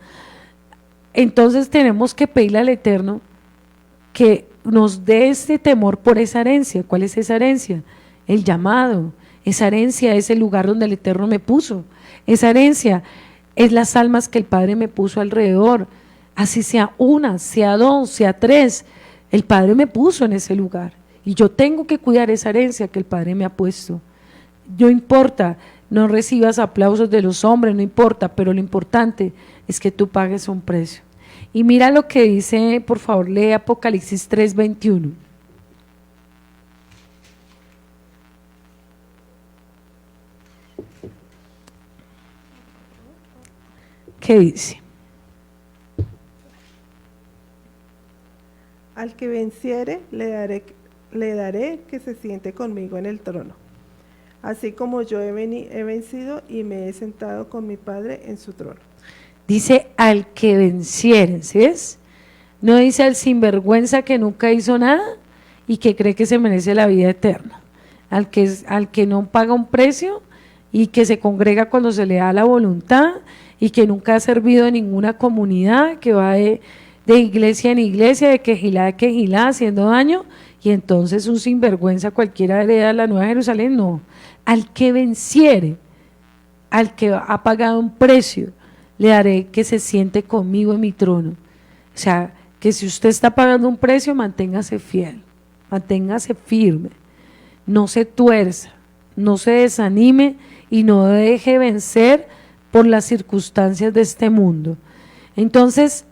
[SPEAKER 2] Entonces tenemos que pedirle al Eterno que nos dé este temor por esa herencia. ¿Cuál es esa herencia? El llamado. Esa herencia es el lugar donde el Eterno me puso. Esa herencia es las almas que el Padre me puso alrededor. Así sea una, sea dos, sea tres, el Padre me puso en ese lugar. Y yo tengo que cuidar esa herencia que el Padre me ha puesto. No importa, no recibas aplausos de los hombres, no importa, pero lo importante es que tú pagues un precio. Y mira lo que dice, por favor, lee Apocalipsis 3:21. ¿Qué dice?
[SPEAKER 3] Al que venciere, le daré que se siente conmigo en el trono, así como yo he vencido y me he sentado con mi Padre en su trono.
[SPEAKER 2] Dice al que venciere, ¿sí ves? No dice al sinvergüenza que nunca hizo nada y que cree que se merece la vida eterna. Al que no paga un precio y que se congrega cuando se le da la voluntad y que nunca ha servido en ninguna comunidad, que va de iglesia en iglesia, de quejilá haciendo daño, y entonces un sinvergüenza cualquiera hereda la Nueva Jerusalén. No, al que venciere, al que ha pagado un precio, le daré que se siente conmigo en mi trono. O sea, que si usted está pagando un precio, manténgase fiel, manténgase firme, no se tuerza, no se desanime y no deje vencer por las circunstancias de este mundo. Entonces,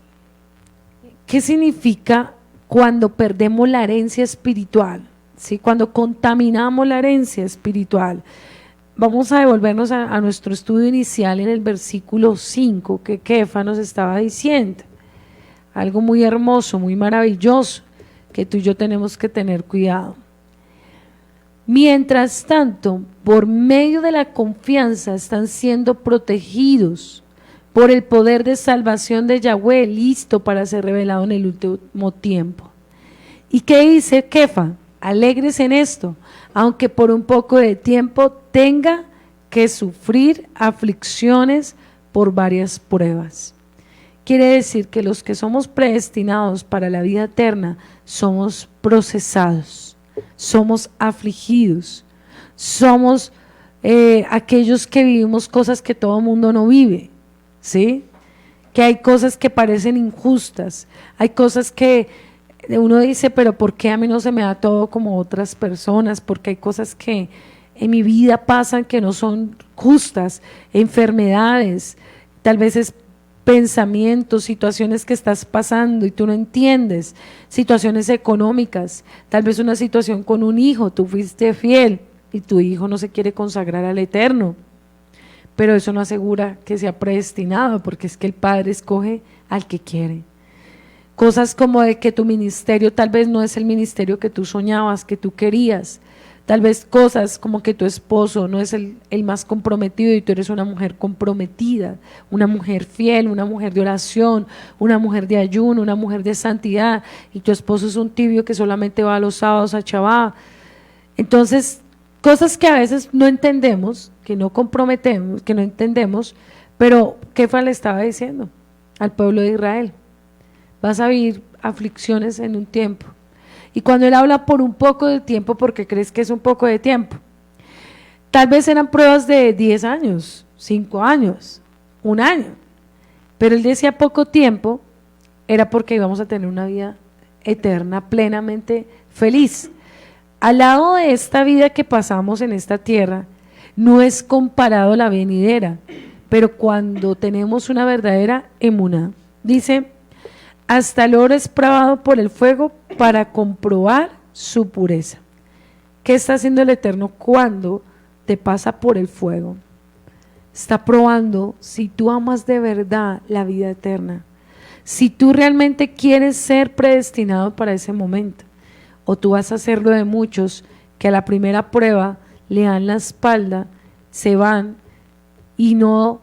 [SPEAKER 2] ¿qué significa cuando perdemos la herencia espiritual? ¿Sí? Cuando contaminamos la herencia espiritual. Vamos a devolvernos a nuestro estudio inicial en el versículo 5 que Kefa nos estaba diciendo. Algo muy hermoso, muy maravilloso, que tú y yo tenemos que tener cuidado. Mientras tanto, por medio de la confianza están siendo protegidos por el poder de salvación de Yahweh, listo para ser revelado en el último tiempo. ¿Y qué dice Kefa? Alegres en esto, aunque por un poco de tiempo tenga que sufrir aflicciones por varias pruebas. Quiere decir que los que somos predestinados para la vida eterna somos procesados, somos afligidos, somos aquellos que vivimos cosas que todo mundo no vive, ¿sí? Que hay cosas que parecen injustas, hay cosas que uno dice, pero ¿por qué a mí no se me da todo como otras personas? Porque hay cosas que en mi vida pasan que no son justas, enfermedades, tal vez es pensamientos, situaciones que estás pasando y tú no entiendes, situaciones económicas, tal vez una situación con un hijo, tú fuiste fiel y tu hijo no se quiere consagrar al Eterno, pero eso no asegura que sea predestinado, porque es que el Padre escoge al que quiere. Cosas como de que tu ministerio tal vez no es el ministerio que tú soñabas, que tú querías, tal vez cosas como que tu esposo no es el más comprometido y tú eres una mujer comprometida, una mujer fiel, una mujer de oración, una mujer de ayuno, una mujer de santidad, y tu esposo es un tibio que solamente va los sábados a Shabbat. Entonces, cosas que a veces no entendemos, que no comprometemos, que no entendemos, pero Kefa le estaba diciendo al pueblo de Israel: vas a vivir aflicciones en un tiempo. Y cuando él habla por un poco de tiempo, porque crees que es un poco de tiempo, tal vez eran pruebas de 10 años, 5 años, 1 año, pero él decía poco tiempo, era porque íbamos a tener una vida eterna, plenamente feliz. Al lado de esta vida que pasamos en esta tierra, no es comparado la venidera, pero cuando tenemos una verdadera emuná, dice: hasta el oro es probado por el fuego para comprobar su pureza. ¿Qué está haciendo el Eterno cuando te pasa por el fuego. Está probando si tú amas de verdad la vida eterna, si tú realmente quieres ser predestinado para ese momento, o tú vas a hacerlo de muchos que a la primera prueba le dan la espalda, se van y no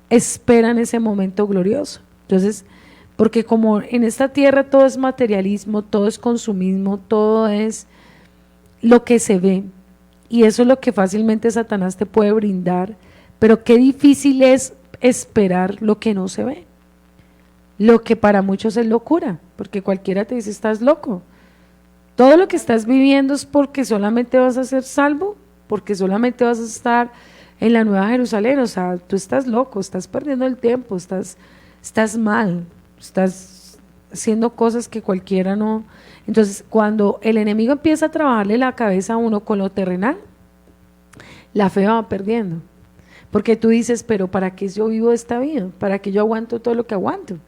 [SPEAKER 2] esperan ese momento glorioso. Entonces, porque como en esta tierra todo es materialismo, todo es consumismo, todo es lo que se ve, y eso es lo que fácilmente Satanás te puede brindar, pero qué difícil es esperar lo que no se ve, lo que para muchos es locura, porque cualquiera te dice estás loco. Todo lo que estás viviendo es porque solamente vas a ser salvo, porque solamente vas a estar en la Nueva Jerusalén. O sea, tú estás loco, estás perdiendo el tiempo, estás mal, estás haciendo cosas que cualquiera no. Entonces, cuando el enemigo empieza a trabajarle la cabeza a uno con lo terrenal, la fe va perdiendo, porque tú dices, pero ¿para qué yo vivo esta vida? ¿Para qué yo aguanto todo lo que aguanto?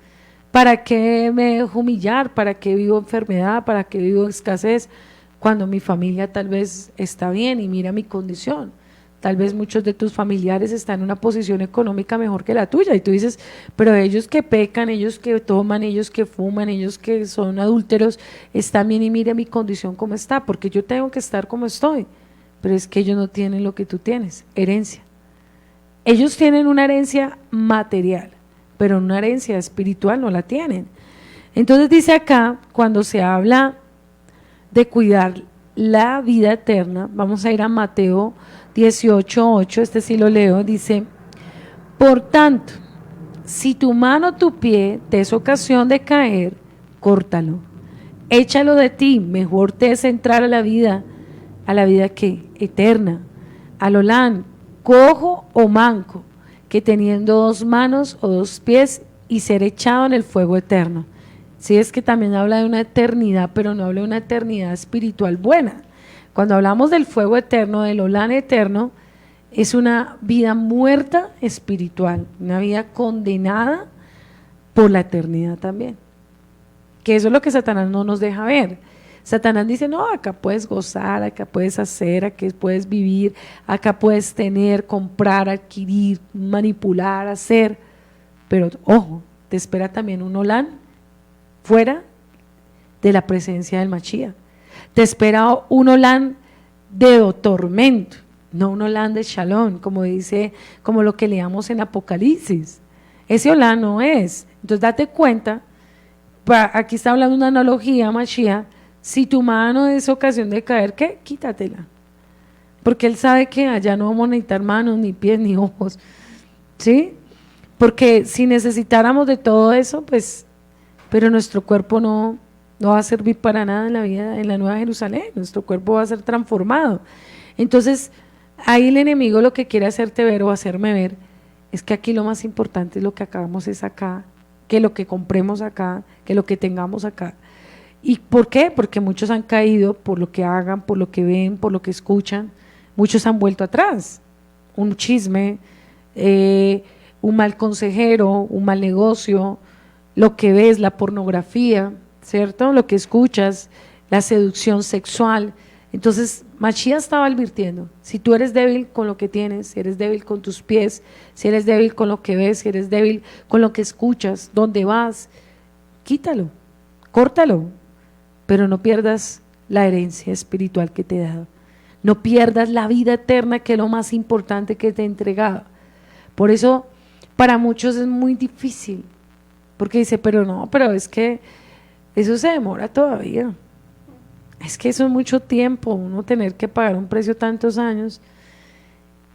[SPEAKER 2] ¿Para qué me dejo humillar? ¿Para qué vivo enfermedad? ¿Para qué vivo escasez? Cuando mi familia tal vez está bien y mira mi condición. Tal vez muchos de tus familiares están en una posición económica mejor que la tuya y tú dices, pero ellos que pecan, ellos que toman, ellos que fuman, ellos que son adúlteros, están bien y mira mi condición cómo está, porque yo tengo que estar como estoy. Pero es que ellos no tienen lo que tú tienes, herencia. Ellos tienen una herencia material, pero una herencia espiritual no la tienen. Entonces dice acá, cuando se habla de cuidar la vida eterna, vamos a ir a Mateo 18:8, este sí lo leo, dice, por tanto, si tu mano o tu pie te es ocasión de caer, córtalo, échalo de ti, mejor te es entrar a la vida que eterna, al olán, cojo o manco, que teniendo 2 manos o 2 pies y ser echado en el fuego eterno. Sí, es que también habla de una eternidad, pero no habla de una eternidad espiritual buena. Cuando hablamos del fuego eterno, del olán eterno, es una vida muerta espiritual, una vida condenada por la eternidad también. Que eso es lo que Satanás no nos deja ver. Satanás dice, no, acá puedes gozar, acá puedes hacer, acá puedes vivir, acá puedes tener, comprar, adquirir, manipular, hacer. Pero ojo, te espera también un olán fuera de la presencia del Mashiach. Te espera un olán de tormento, no un olán de shalom, como dice, como lo que leamos en Apocalipsis. Ese olán no es. Entonces date cuenta, aquí está hablando una analogía, Mashiach, si tu mano es ocasión de caer, ¿qué? Quítatela. Porque él sabe que allá no vamos a necesitar manos, ni pies, ni ojos. ¿Sí? Porque si necesitáramos de todo eso, pues, pero nuestro cuerpo no va a servir para nada en la vida, en la Nueva Jerusalén. Nuestro cuerpo va a ser transformado. Entonces, ahí el enemigo lo que quiere hacerte ver o hacerme ver es que aquí lo más importante es lo que acabamos es acá, que lo que compremos acá, que lo que tengamos acá. ¿Y por qué? Porque muchos han caído por lo que hagan, por lo que ven, por lo que escuchan. Muchos han vuelto atrás. Un chisme, un mal consejero, un mal negocio, lo que ves, la pornografía, ¿cierto? Lo que escuchas, la seducción sexual. Entonces, Mashiach estaba advirtiendo, si tú eres débil con lo que tienes, si eres débil con tus pies, si eres débil con lo que ves, si eres débil con lo que escuchas, dónde vas, quítalo, córtalo, pero no pierdas la herencia espiritual que te he dado. No pierdas la vida eterna, que es lo más importante que te he entregado. Por eso, para muchos es muy difícil, porque dice, pero no, pero es que eso se demora todavía. Es que eso es mucho tiempo, uno tener que pagar un precio tantos años.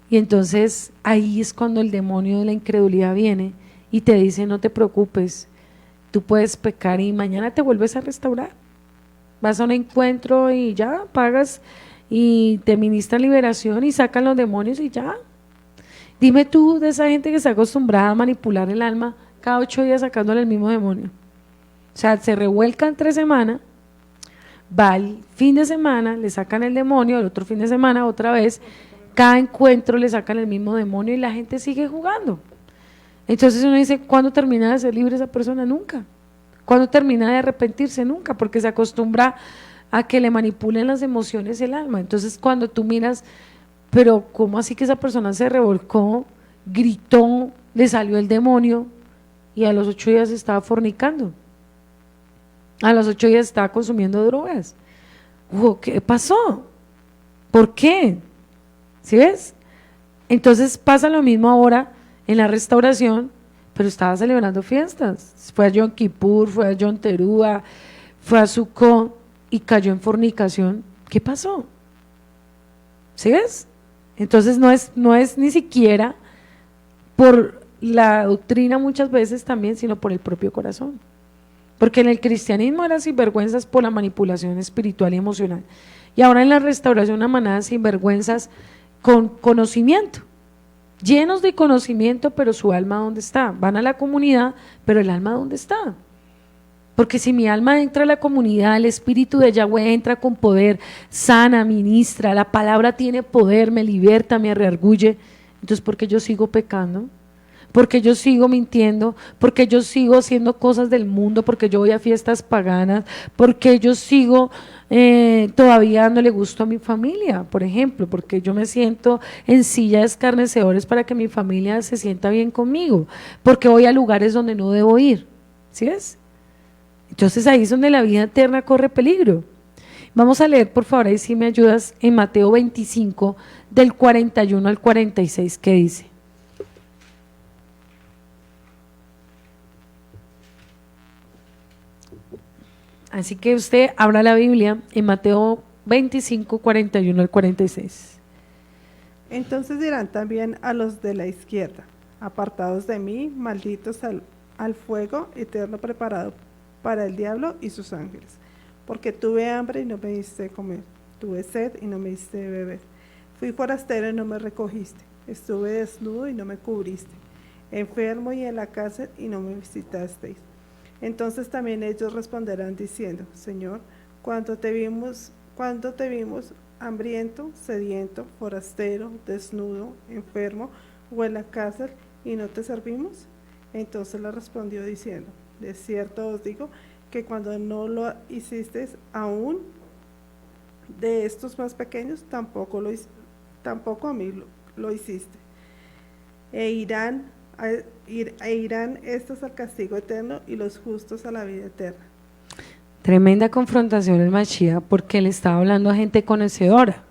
[SPEAKER 2] Y entonces ahí es cuando el demonio de la incredulidad viene y te dice, no te preocupes, tú puedes pecar y mañana te vuelves a restaurar. Vas a un encuentro y ya pagas y te ministran liberación y sacan los demonios y ya. Dime tú de esa gente que está acostumbrada a manipular el alma cada 8 días sacándole el mismo demonio. O sea, se revuelcan 3 semanas, va el fin de semana, le sacan el demonio, el otro fin de semana otra vez, cada encuentro le sacan el mismo demonio y la gente sigue jugando. Entonces uno dice, ¿cuándo termina de ser libre esa persona? Nunca. ¿Cuándo termina de arrepentirse? Nunca, porque se acostumbra a que le manipulen las emociones el alma. Entonces cuando tú miras pero ¿cómo así que esa persona se revolcó, gritó, le salió el demonio y a los 8 días estaba fornicando? A los 8 días estaba consumiendo drogas. ¿Qué pasó? ¿Por qué? ¿Sí ves? Entonces pasa lo mismo ahora en la restauración, pero estaba celebrando fiestas. Fue a Yom Kippur, fue a Yom Teruah, fue a Sukkot y cayó en fornicación. ¿Qué pasó? ¿Sí ves? Entonces no es ni siquiera por la doctrina muchas veces también, sino por el propio corazón. Porque en el cristianismo eran sinvergüenzas por la manipulación espiritual y emocional. Y ahora en la restauración una manada de sinvergüenzas con conocimiento, llenos de conocimiento, pero su alma ¿dónde está? Van a la comunidad, pero el alma ¿dónde está? Porque si mi alma entra a la comunidad, el espíritu de Yahweh entra con poder, sana, ministra, la palabra tiene poder, me liberta, me reargulle, entonces ¿por qué yo sigo pecando? Porque yo sigo mintiendo, porque yo sigo haciendo cosas del mundo, porque yo voy a fiestas paganas, porque yo sigo todavía dándole gusto a mi familia, por ejemplo, porque yo me siento en silla de escarnecedores para que mi familia se sienta bien conmigo, porque voy a lugares donde no debo ir, ¿sí ves? Entonces ahí es donde la vida eterna corre peligro. Vamos a leer, por favor, ahí si me ayudas, en Mateo 25, del 41 al 46, ¿qué dice? Así que usted abra la Biblia en Mateo 25, 41 al 46.
[SPEAKER 3] Entonces dirán también a los de la izquierda: apartados de mí, malditos al fuego eterno preparado para el diablo y sus ángeles. Porque tuve hambre y no me diste de comer, tuve sed y no me diste de beber, fui forastero y no me recogiste, estuve desnudo y no me cubriste, enfermo y en la cárcel y no me visitasteis. Entonces también ellos responderán diciendo: Señor, ¿cuándo te vimos hambriento, sediento, forastero, desnudo, enfermo o en la cárcel y no te servimos? Entonces le respondió diciendo: de cierto os digo que cuando no lo hicisteis aún de estos más pequeños, tampoco a mí lo hiciste. E irán estos al castigo eterno y los justos a la vida eterna.
[SPEAKER 2] Tremenda confrontación el Mashiach, porque le estaba hablando a gente conocedora,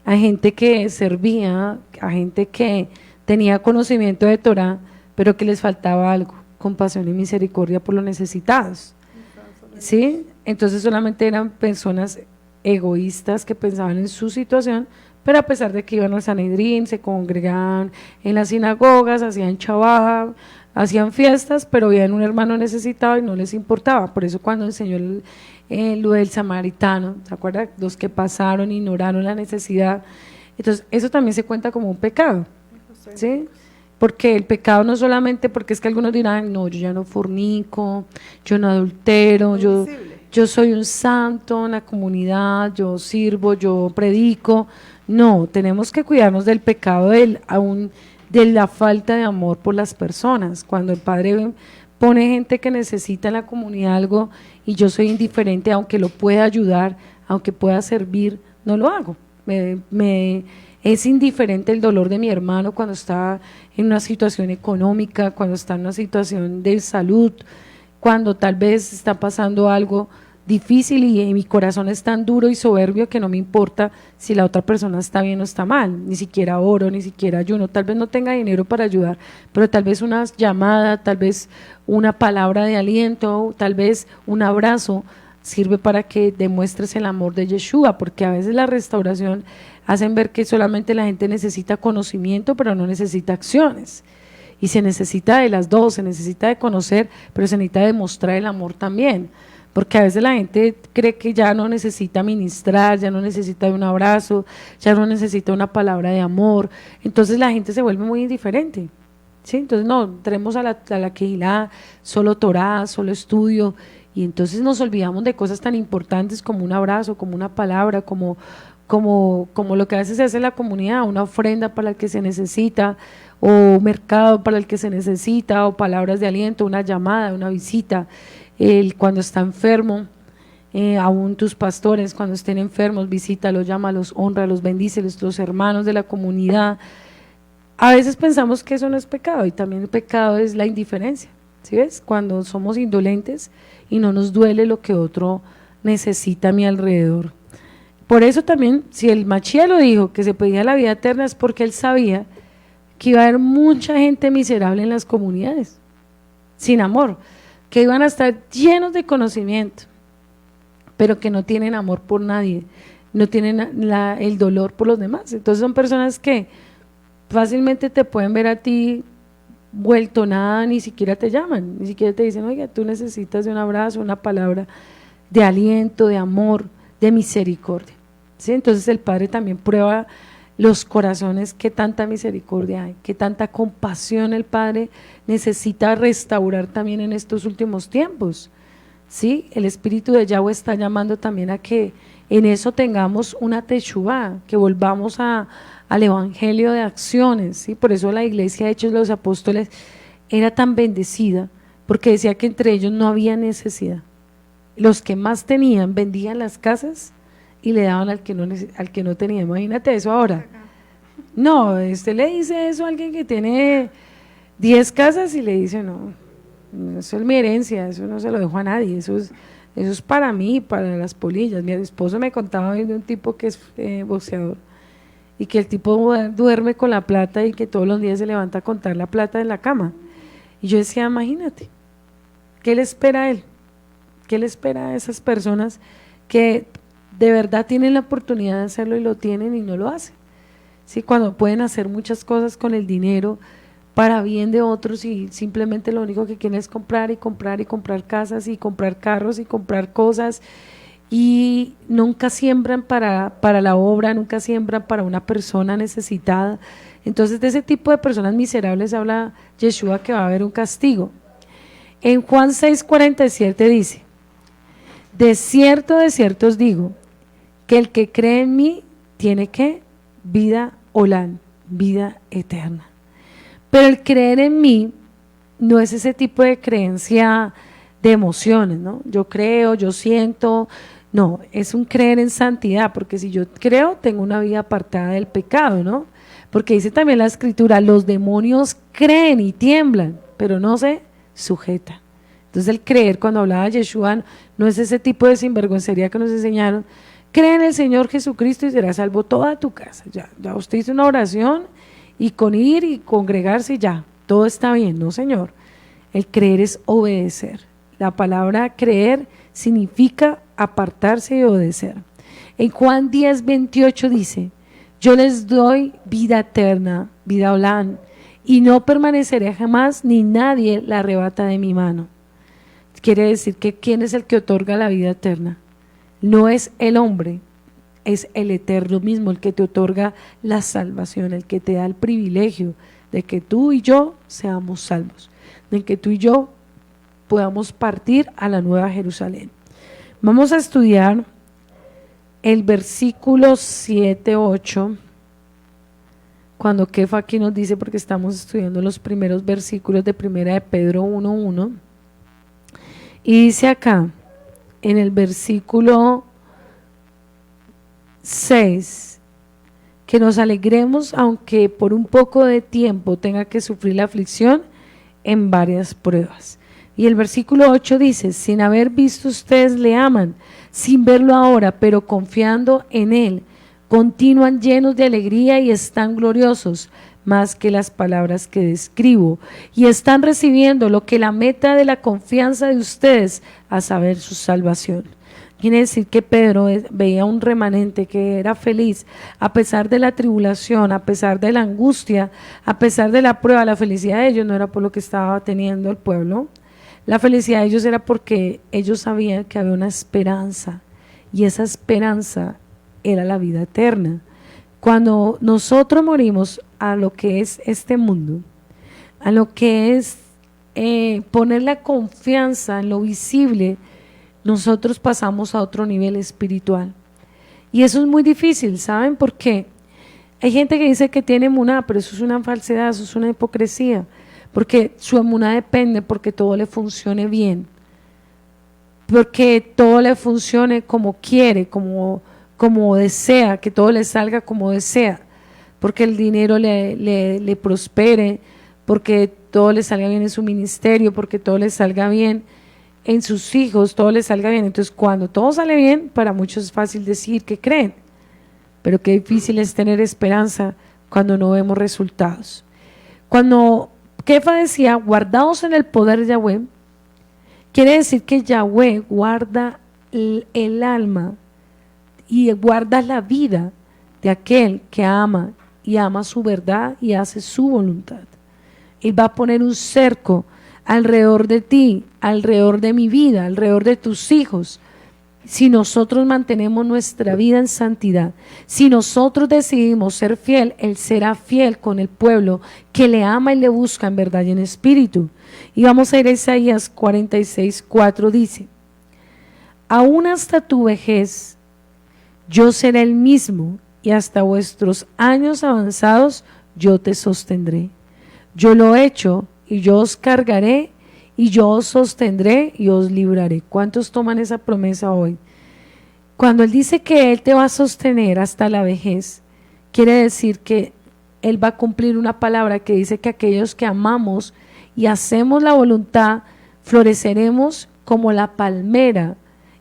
[SPEAKER 2] a gente que servía, a gente que tenía conocimiento de Torah, pero que les faltaba algo: compasión y misericordia por los necesitados. ¿Sí? Entonces solamente eran personas egoístas que pensaban en su situación, pero a pesar de que iban al Sanedrín, se congregaban en las sinagogas, hacían Shabbat, hacían fiestas, pero veían un hermano necesitado y no les importaba. Por eso cuando enseñó lo del samaritano, ¿se acuerdan? Los que pasaron, ignoraron la necesidad. Entonces eso también se cuenta como un pecado, ¿sí? Porque el pecado no solamente, porque es que algunos dirán: no, yo ya no fornico, yo no adultero, yo soy un santo en la comunidad, yo sirvo, yo predico. No, tenemos que cuidarnos del pecado de la falta de amor por las personas. Cuando el Padre pone gente que necesita en la comunidad algo y yo soy indiferente, aunque lo pueda ayudar, aunque pueda servir, no lo hago. Es indiferente el dolor de mi hermano cuando está en una situación económica, cuando está en una situación de salud, cuando tal vez está pasando algo difícil y mi corazón es tan duro y soberbio que no me importa si la otra persona está bien o está mal, ni siquiera oro, ni siquiera ayuno, tal vez no tenga dinero para ayudar, pero tal vez una llamada, tal vez una palabra de aliento, tal vez un abrazo sirve para que demuestres el amor de Yeshua, porque a veces la restauración hacen ver que solamente la gente necesita conocimiento, pero no necesita acciones. Y se necesita de las dos, se necesita de conocer, pero se necesita demostrar el amor también. Porque a veces la gente cree que ya no necesita ministrar, ya no necesita de un abrazo, ya no necesita una palabra de amor. Entonces la gente se vuelve muy indiferente, ¿sí? Entonces no, tenemos a la Kehilá, solo Torah, solo estudio, y entonces nos olvidamos de cosas tan importantes como un abrazo, como una palabra, como lo que a veces se hace en la comunidad, una ofrenda para el que se necesita, o un mercado para el que se necesita, o palabras de aliento, una llamada, una visita, cuando está enfermo, aún tus pastores cuando estén enfermos, visítalos, llámalos, honralos, bendícelos, los hermanos de la comunidad. A veces pensamos que eso no es pecado, y también el pecado es la indiferencia, ¿sí ves? Cuando somos indolentes y no nos duele lo que otro necesita a mi alrededor. Por eso también, si el Mashiach lo dijo, que se pedía la vida eterna, es porque él sabía que iba a haber mucha gente miserable en las comunidades, sin amor, que iban a estar llenos de conocimiento, pero que no tienen amor por nadie, no tienen el dolor por los demás. Entonces son personas que fácilmente te pueden ver a ti vuelto nada, ni siquiera te llaman, ni siquiera te dicen, oiga, tú necesitas de un abrazo, una palabra de aliento, de amor, de misericordia, ¿sí? Entonces el Padre también prueba los corazones, qué tanta misericordia hay, qué tanta compasión el Padre necesita restaurar también en estos últimos tiempos, ¿sí? El Espíritu de Yahweh está llamando también a que en eso tengamos una teshuvá, que volvamos al evangelio de acciones, ¿sí? Por eso la iglesia de Hechos de los Apóstoles era tan bendecida, porque decía que entre ellos no había necesidad. Los que más tenían vendían las casas y le daban al que no tenía. Imagínate eso ahora. No, usted le dice eso a alguien que tiene 10 casas y le dice, no, eso es mi herencia, eso no se lo dejo a nadie, eso es para mí, para las polillas. Mi esposo me contaba hoy de un tipo que es boxeador, y que el tipo duerme con la plata y que todos los días se levanta a contar la plata en la cama. Y yo decía, imagínate, ¿qué le espera a él? ¿Qué le espera a esas personas que de verdad tienen la oportunidad de hacerlo y lo tienen y no lo hacen? ¿Sí? Cuando pueden hacer muchas cosas con el dinero para bien de otros y simplemente lo único que quieren es comprar y comprar y comprar casas y comprar carros y comprar cosas, y nunca siembran para la obra, nunca siembran para una persona necesitada. Entonces de ese tipo de personas miserables habla Yeshua, que va a haber un castigo. En Juan 6:47 dice, de cierto os digo, que el que cree en mí tiene que vida olán, vida eterna. Pero el creer en mí no es ese tipo de creencia de emociones, ¿no? Yo creo, yo siento, no, es un creer en santidad, porque si yo creo, tengo una vida apartada del pecado, ¿no? Porque dice también la Escritura, los demonios creen y tiemblan, pero no se sujetan. Entonces el creer, cuando hablaba Yeshua, no es ese tipo de sinvergüencería que nos enseñaron. Cree en el Señor Jesucristo y será salvo toda tu casa. Ya usted hizo una oración y con ir y congregarse ya, todo está bien. No, Señor. El creer es obedecer. La palabra creer significa apartarse y obedecer. En Juan 10:28 dice, yo les doy vida eterna, vida olán, y no permaneceré jamás, ni nadie la arrebata de mi mano. Quiere decir que ¿quién es el que otorga la vida eterna? No es el hombre, es el Eterno mismo el que te otorga la salvación, el que te da el privilegio de que tú y yo seamos salvos, de que tú y yo podamos partir a la Nueva Jerusalén. Vamos a estudiar el versículo 7-8, cuando Kefa aquí nos dice, porque estamos estudiando los primeros versículos de Primera de Pedro 1:1, y dice acá, en el versículo 6, que nos alegremos aunque por un poco de tiempo tenga que sufrir la aflicción en varias pruebas. Y el versículo 8 dice, sin haber visto ustedes le aman, sin verlo ahora, pero confiando en él, continúan llenos de alegría y están gloriosos más que las palabras que describo, y están recibiendo lo que la meta de la confianza de ustedes, a saber, su salvación. Quiere decir que Pedro veía un remanente que era feliz a pesar de la tribulación, a pesar de la angustia, a pesar de la prueba. La felicidad de ellos no era por lo que estaba teniendo el pueblo, la felicidad de ellos era porque ellos sabían que había una esperanza, y esa esperanza era la vida eterna. Cuando nosotros morimos a lo que es este mundo, a lo que es poner la confianza en lo visible, nosotros pasamos a otro nivel espiritual. Y eso es muy difícil, ¿saben por qué? Hay gente que dice que tiene emuná, pero eso es una falsedad, eso es una hipocresía, porque su emuná depende porque todo le funcione bien. porque todo le funcione como quiere, como desea, que todo le salga como desea, porque el dinero le prospere, porque todo le salga bien en su ministerio, porque todo le salga bien en sus hijos, todo le salga bien. Entonces, cuando todo sale bien, para muchos es fácil decir que creen, pero qué difícil es tener esperanza cuando no vemos resultados. Cuando Kefa decía, guardados en el poder de Yahweh, quiere decir que Yahweh guarda el alma y guarda la vida de aquel que ama y ama su verdad y hace su voluntad. Él va a poner un cerco alrededor de ti, alrededor de mi vida, alrededor de tus hijos. Si nosotros mantenemos nuestra vida en santidad, si nosotros decidimos ser fiel, Él será fiel con el pueblo que le ama y le busca en verdad y en espíritu. Y vamos a ir a Isaías 46:4, dice: aún hasta tu vejez yo seré el mismo, y hasta vuestros años avanzados yo te sostendré. Yo lo he hecho, y yo os cargaré, y yo os sostendré y os libraré. ¿Cuántos toman esa promesa hoy? Cuando Él dice que Él te va a sostener hasta la vejez, quiere decir que Él va a cumplir una palabra que dice que aquellos que amamos y hacemos la voluntad, floreceremos como la palmera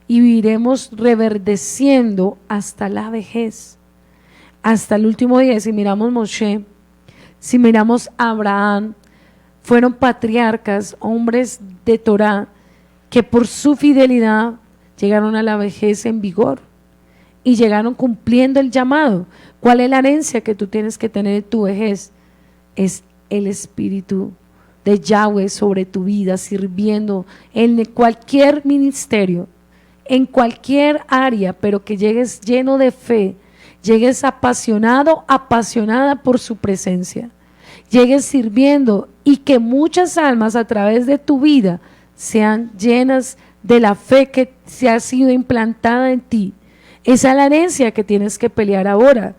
[SPEAKER 2] y viviremos reverdeciendo hasta la vejez, hasta el último día. Si miramos Moshe, si miramos Abraham, fueron patriarcas, hombres de Torá, que por su fidelidad llegaron a la vejez en vigor y llegaron cumpliendo el llamado. ¿Cuál es la herencia que tú tienes que tener en tu vejez? Es el Espíritu de Yahweh sobre tu vida, sirviendo en cualquier ministerio, en cualquier área, pero que llegues lleno de fe, llegues apasionado, apasionada por su presencia, llegues sirviendo y que muchas almas a través de tu vida sean llenas de la fe que se ha sido implantada en ti. Esa es la herencia que tienes que pelear ahora.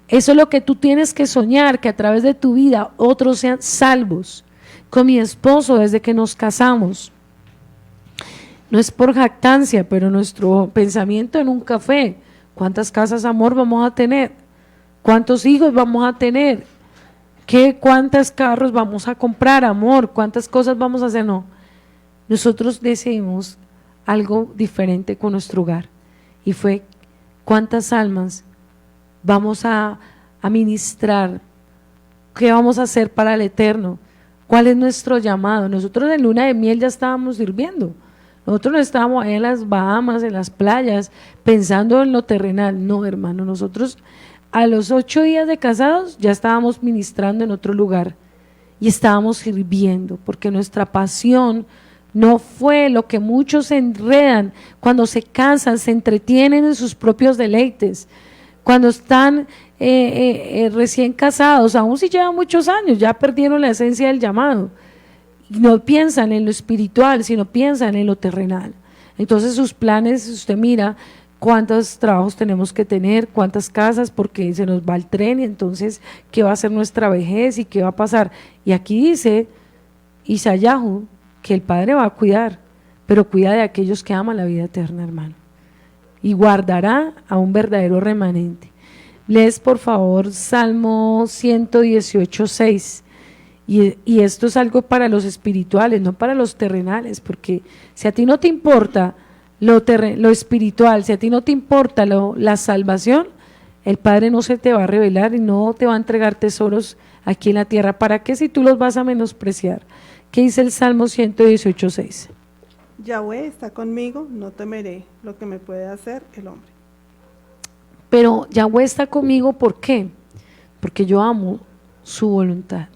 [SPEAKER 2] Eso es lo que tú tienes que soñar, que a través de tu vida otros sean salvos. Con mi esposo, desde que nos casamos, no es por jactancia, pero nuestro pensamiento nunca fue: ¿cuántas casas, amor, vamos a tener? ¿Cuántos hijos vamos a tener? ¿Cuántos carros vamos a comprar, amor? ¿Cuántas cosas vamos a hacer? No, nosotros decidimos algo diferente con nuestro hogar, y fue: ¿cuántas almas vamos a ministrar? ¿Qué vamos a hacer para el eterno? ¿Cuál es nuestro llamado? Nosotros en luna de miel ya estábamos sirviendo. Nosotros no estábamos ahí en las Bahamas, en las playas, pensando en lo terrenal. No, hermano, nosotros a los 8 días de casados ya estábamos ministrando en otro lugar y estábamos sirviendo, porque nuestra pasión no fue lo que muchos se enredan cuando se casan, se entretienen en sus propios deleites. Cuando están recién casados, aún si llevan muchos años, ya perdieron la esencia del llamado. No piensan en lo espiritual, sino piensan en lo terrenal. Entonces sus planes, usted mira cuántos trabajos tenemos que tener, cuántas casas, porque se nos va el tren, y entonces qué va a ser nuestra vejez y qué va a pasar. Y aquí dice Isayahu que el Padre va a cuidar, pero cuida de aquellos que aman la vida eterna, hermano, y guardará a un verdadero remanente. Lees por favor Salmo 118:6. Y esto es algo para los espirituales, no para los terrenales, porque si a ti no te importa lo espiritual, si a ti no te importa la salvación, el Padre no se te va a revelar y no te va a entregar tesoros aquí en la tierra. ¿Para qué si tú los vas a menospreciar? ¿Qué dice el Salmo 118:6?
[SPEAKER 3] Yahweh está conmigo, no temeré lo que me puede hacer el hombre.
[SPEAKER 2] Pero Yahweh está conmigo, ¿por qué? Porque yo amo su voluntad,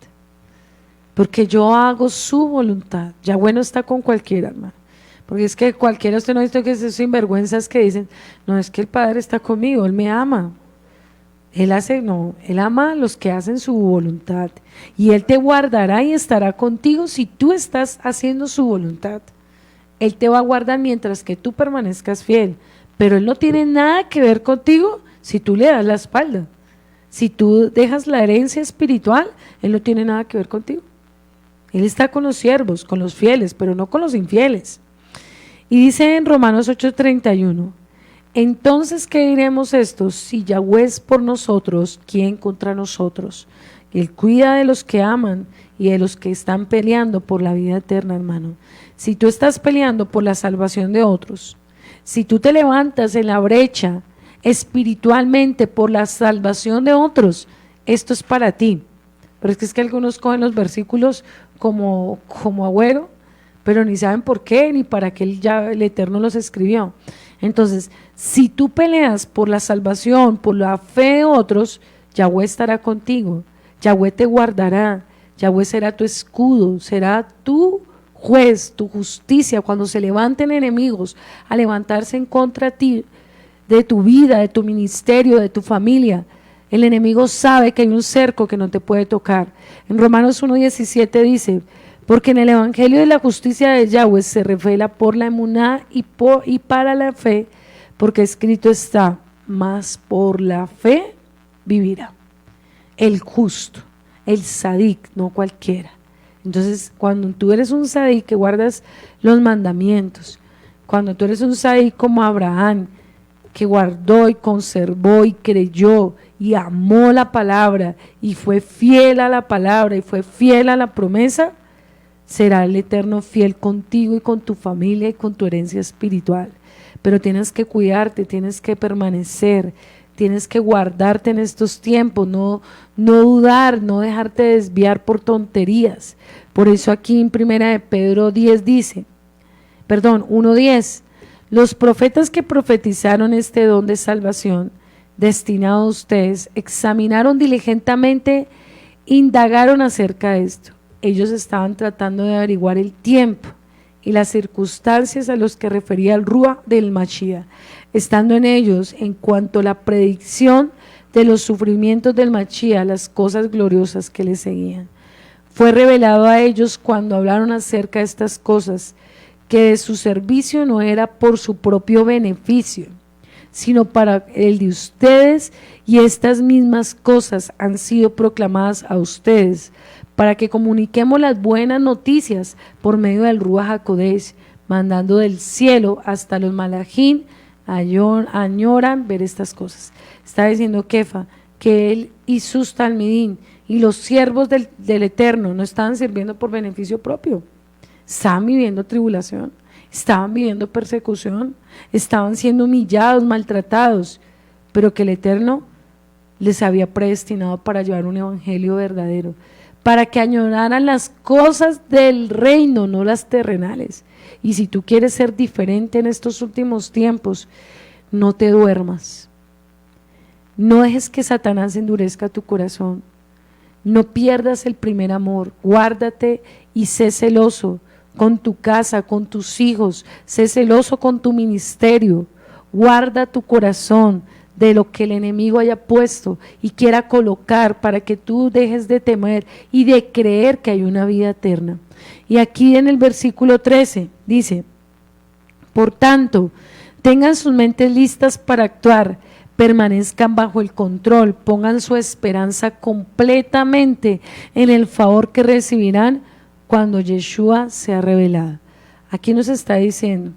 [SPEAKER 2] porque yo hago su voluntad. Yahweh no está con cualquiera, hermano, porque es que cualquiera, usted no ha visto que esos sinvergüenzas que dicen: no, es que el Padre está conmigo, Él me ama. Él ama a los que hacen su voluntad, y Él te guardará y estará contigo si tú estás haciendo su voluntad. Él te va a guardar mientras que tú permanezcas fiel, pero Él no tiene nada que ver contigo si tú le das la espalda. Si tú dejas la herencia espiritual, Él no tiene nada que ver contigo. Él está con los siervos, con los fieles, pero no con los infieles. Y dice en Romanos 8:31, entonces, ¿qué diremos esto? Si Yahweh es por nosotros, ¿quién contra nosotros? Él cuida de los que aman y de los que están peleando por la vida eterna, hermano. Si tú estás peleando por la salvación de otros, si tú te levantas en la brecha espiritualmente por la salvación de otros, esto es para ti. Pero es que algunos cogen los versículos como agüero, pero ni saben por qué ni para qué el Eterno los escribió. Entonces, si tú peleas por la salvación, por la fe de otros, Yahweh estará contigo, Yahweh te guardará, Yahweh será tu escudo, será tu juez, tu justicia. Cuando se levanten enemigos a levantarse en contra de ti, de tu vida, de tu ministerio, de tu familia, el enemigo sabe que hay un cerco que no te puede tocar. En Romanos 1:17 dice, porque en el evangelio de la justicia de Yahweh se revela por la emuná y para la fe, porque escrito está, mas por la fe vivirá. El justo, el sadik, no cualquiera. Entonces, cuando tú eres un sadik que guardas los mandamientos, cuando tú eres un sadik como Abraham, que guardó y conservó y creyó y amó la palabra y fue fiel a la palabra y fue fiel a la promesa, será el Eterno fiel contigo y con tu familia y con tu herencia espiritual. Pero tienes que cuidarte, tienes que permanecer, tienes que guardarte en estos tiempos, no dudar, no dejarte desviar por tonterías. Por eso aquí en 1 de Pedro 1:10, los profetas que profetizaron este don de salvación destinado a ustedes, examinaron diligentemente, indagaron acerca de esto. Ellos estaban tratando de averiguar el tiempo y las circunstancias a los que refería el Ruach del Mashiach, estando en ellos en cuanto a la predicción de los sufrimientos del Mashiach, las cosas gloriosas que le seguían. Fue revelado a ellos cuando hablaron acerca de estas cosas, que de su servicio no era por su propio beneficio, sino para el de ustedes, y estas mismas cosas han sido proclamadas a ustedes, para que comuniquemos las buenas noticias por medio del Ruach HaKodesh, mandando del cielo hasta los malajín, añoran ver estas cosas. Está diciendo Kefa que él y sus talmidín y los siervos del Eterno no estaban sirviendo por beneficio propio, estaban viviendo tribulación, estaban viviendo persecución, estaban siendo humillados, maltratados, pero que el Eterno les había predestinado para llevar un evangelio verdadero, para que añoraran las cosas del reino, no las terrenales. Y si tú quieres ser diferente en estos últimos tiempos, no te duermas, no dejes que Satanás endurezca tu corazón, no pierdas el primer amor, guárdate y sé celoso con tu casa, con tus hijos, sé celoso con tu ministerio, guarda tu corazón de lo que el enemigo haya puesto y quiera colocar para que tú dejes de temer y de creer que hay una vida eterna. Y aquí en el versículo 13 dice, por tanto, tengan sus mentes listas para actuar, permanezcan bajo el control, pongan su esperanza completamente en el favor que recibirán cuando Yeshua sea revelado. Aquí nos está diciendo,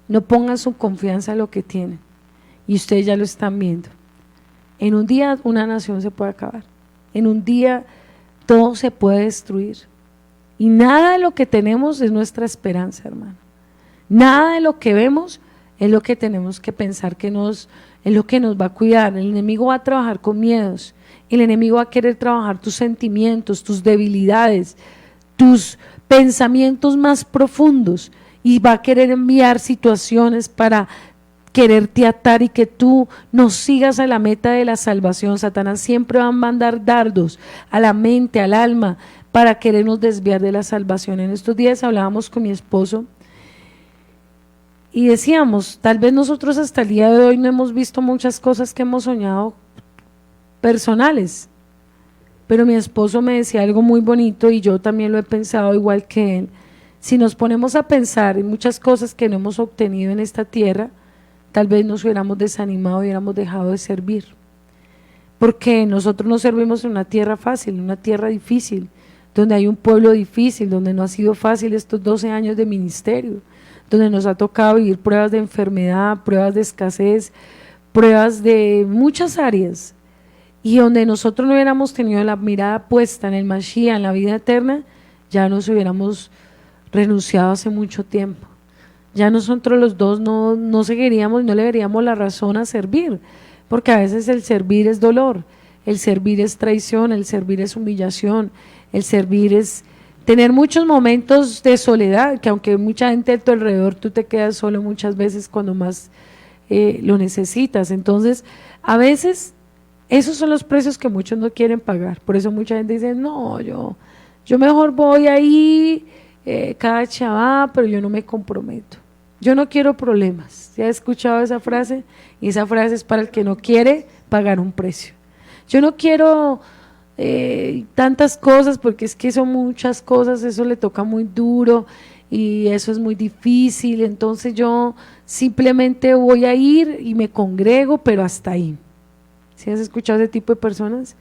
[SPEAKER 2] no pongan su confianza en lo que tienen, y ustedes ya lo están viendo. En un día una nación se puede acabar, en un día todo se puede destruir, y nada de lo que tenemos es nuestra esperanza, hermano. Nada de lo que vemos es lo que tenemos que pensar que es lo que nos va a cuidar. El enemigo va a trabajar con miedos, el enemigo va a querer trabajar tus sentimientos, tus debilidades, tus pensamientos más profundos, y va a querer enviar situaciones para quererte atar y que tú no sigas a la meta de la salvación. Satanás siempre va a mandar dardos a la mente, al alma, para querernos desviar de la salvación. En estos días hablábamos con mi esposo y decíamos, tal vez nosotros hasta el día de hoy no hemos visto muchas cosas que hemos soñado personales, pero mi esposo me decía algo muy bonito y yo también lo he pensado igual que él. Si nos ponemos a pensar en muchas cosas que no hemos obtenido en esta tierra, tal vez nos hubiéramos desanimado y hubiéramos dejado de servir, porque nosotros no servimos en una tierra fácil, en una tierra difícil, donde hay un pueblo difícil, donde no ha sido fácil estos 12 años de ministerio, donde nos ha tocado vivir pruebas de enfermedad, pruebas de escasez, pruebas de muchas áreas, y donde nosotros no hubiéramos tenido la mirada puesta en el Mashiach, en la vida eterna, ya nos hubiéramos renunciado hace mucho tiempo. Ya nosotros los dos no seguiríamos, no le veríamos la razón a servir, porque a veces el servir es dolor, el servir es traición, el servir es humillación, el servir es tener muchos momentos de soledad, que aunque mucha gente a tu alrededor, tú te quedas solo muchas veces cuando más lo necesitas. Entonces, a veces esos son los precios que muchos no quieren pagar. Por eso mucha gente dice, no, yo mejor voy ahí cada Shabbat, pero yo no me comprometo. Yo no quiero problemas. ¿Ya has escuchado esa frase? Y esa frase es para el que no quiere pagar un precio. Yo no quiero tantas cosas, porque es que son muchas cosas, eso le toca muy duro y eso es muy difícil, entonces yo simplemente voy a ir y me congrego, pero hasta ahí. ¿Sí has escuchado ese tipo de personas?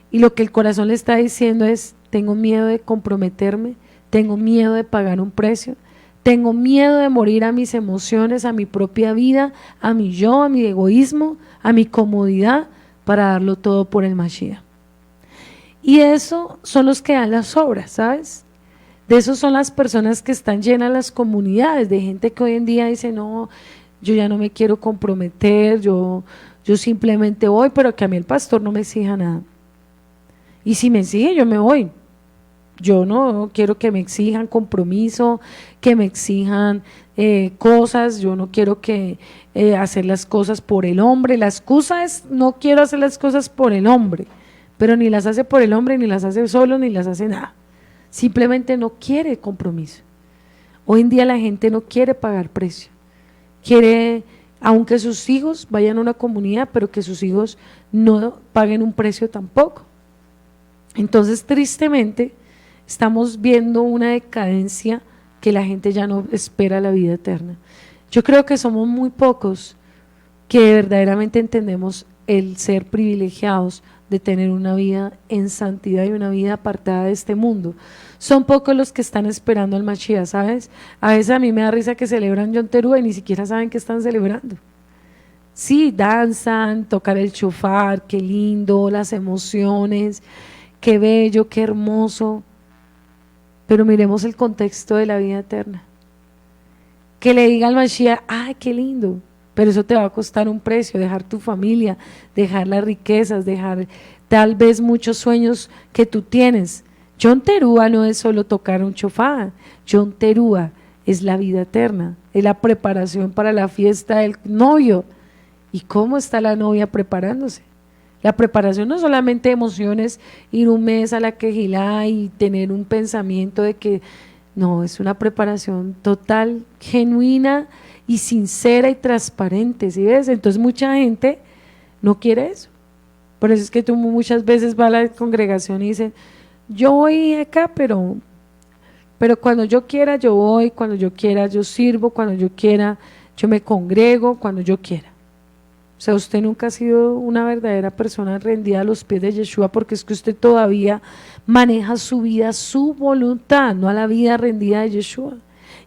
[SPEAKER 2] Y lo que el corazón le está diciendo es, tengo miedo de comprometerme, tengo miedo de pagar un precio, tengo miedo de morir a mis emociones, a mi propia vida, a mi yo, a mi egoísmo, a mi comodidad, para darlo todo por el Mashiach. Y eso son los que dan las obras, ¿sabes? De esos son las personas que están llenas las comunidades, de gente que hoy en día dice, no, yo ya no me quiero comprometer, yo simplemente voy, pero que a mí el pastor no me exija nada. Y si me exige, yo me voy. Yo no quiero que me exijan compromiso, que me exijan cosas, yo no quiero que hacer las cosas por el hombre. La excusa es, no quiero hacer las cosas por el hombre, pero ni las hace por el hombre, ni las hace solo, ni las hace nada. Simplemente no quiere compromiso. Hoy en día la gente no quiere pagar precio. Quiere, aunque sus hijos vayan a una comunidad, pero que sus hijos no paguen un precio tampoco. Entonces, tristemente, estamos viendo una decadencia que la gente ya no espera la vida eterna. Yo creo que somos muy pocos que verdaderamente entendemos el ser privilegiados de tener una vida en santidad y una vida apartada de este mundo. Son pocos los que están esperando al Mashiach, ¿sabes? A veces a mí me da risa que celebran Yom Teruah y ni siquiera saben qué están celebrando. Sí, danzan, tocar el shofar, qué lindo, las emociones, qué bello, qué hermoso, pero miremos el contexto de la vida eterna. Que le diga al Mashiach, ¡ay, qué lindo! Pero eso te va a costar un precio, dejar tu familia, dejar las riquezas, dejar tal vez muchos sueños que tú tienes. Yom Teruah no es solo tocar un shofar, Yom Teruah es la vida eterna, es la preparación para la fiesta del novio. ¿Y cómo está la novia preparándose? La preparación no solamente emociones, ir un mes a la quejilá y tener un pensamiento de que no, es una preparación total, genuina y sincera y transparente, ¿sí ves? Entonces mucha gente no quiere eso. Por eso es que tú muchas veces vas a la congregación y dices, yo voy acá, pero cuando yo quiera yo voy, cuando yo quiera yo sirvo, cuando yo quiera yo me congrego, cuando yo quiera. O sea, usted nunca ha sido una verdadera persona rendida a los pies de Yeshua, porque es que usted todavía maneja su vida, su voluntad, no a la vida rendida de Yeshua.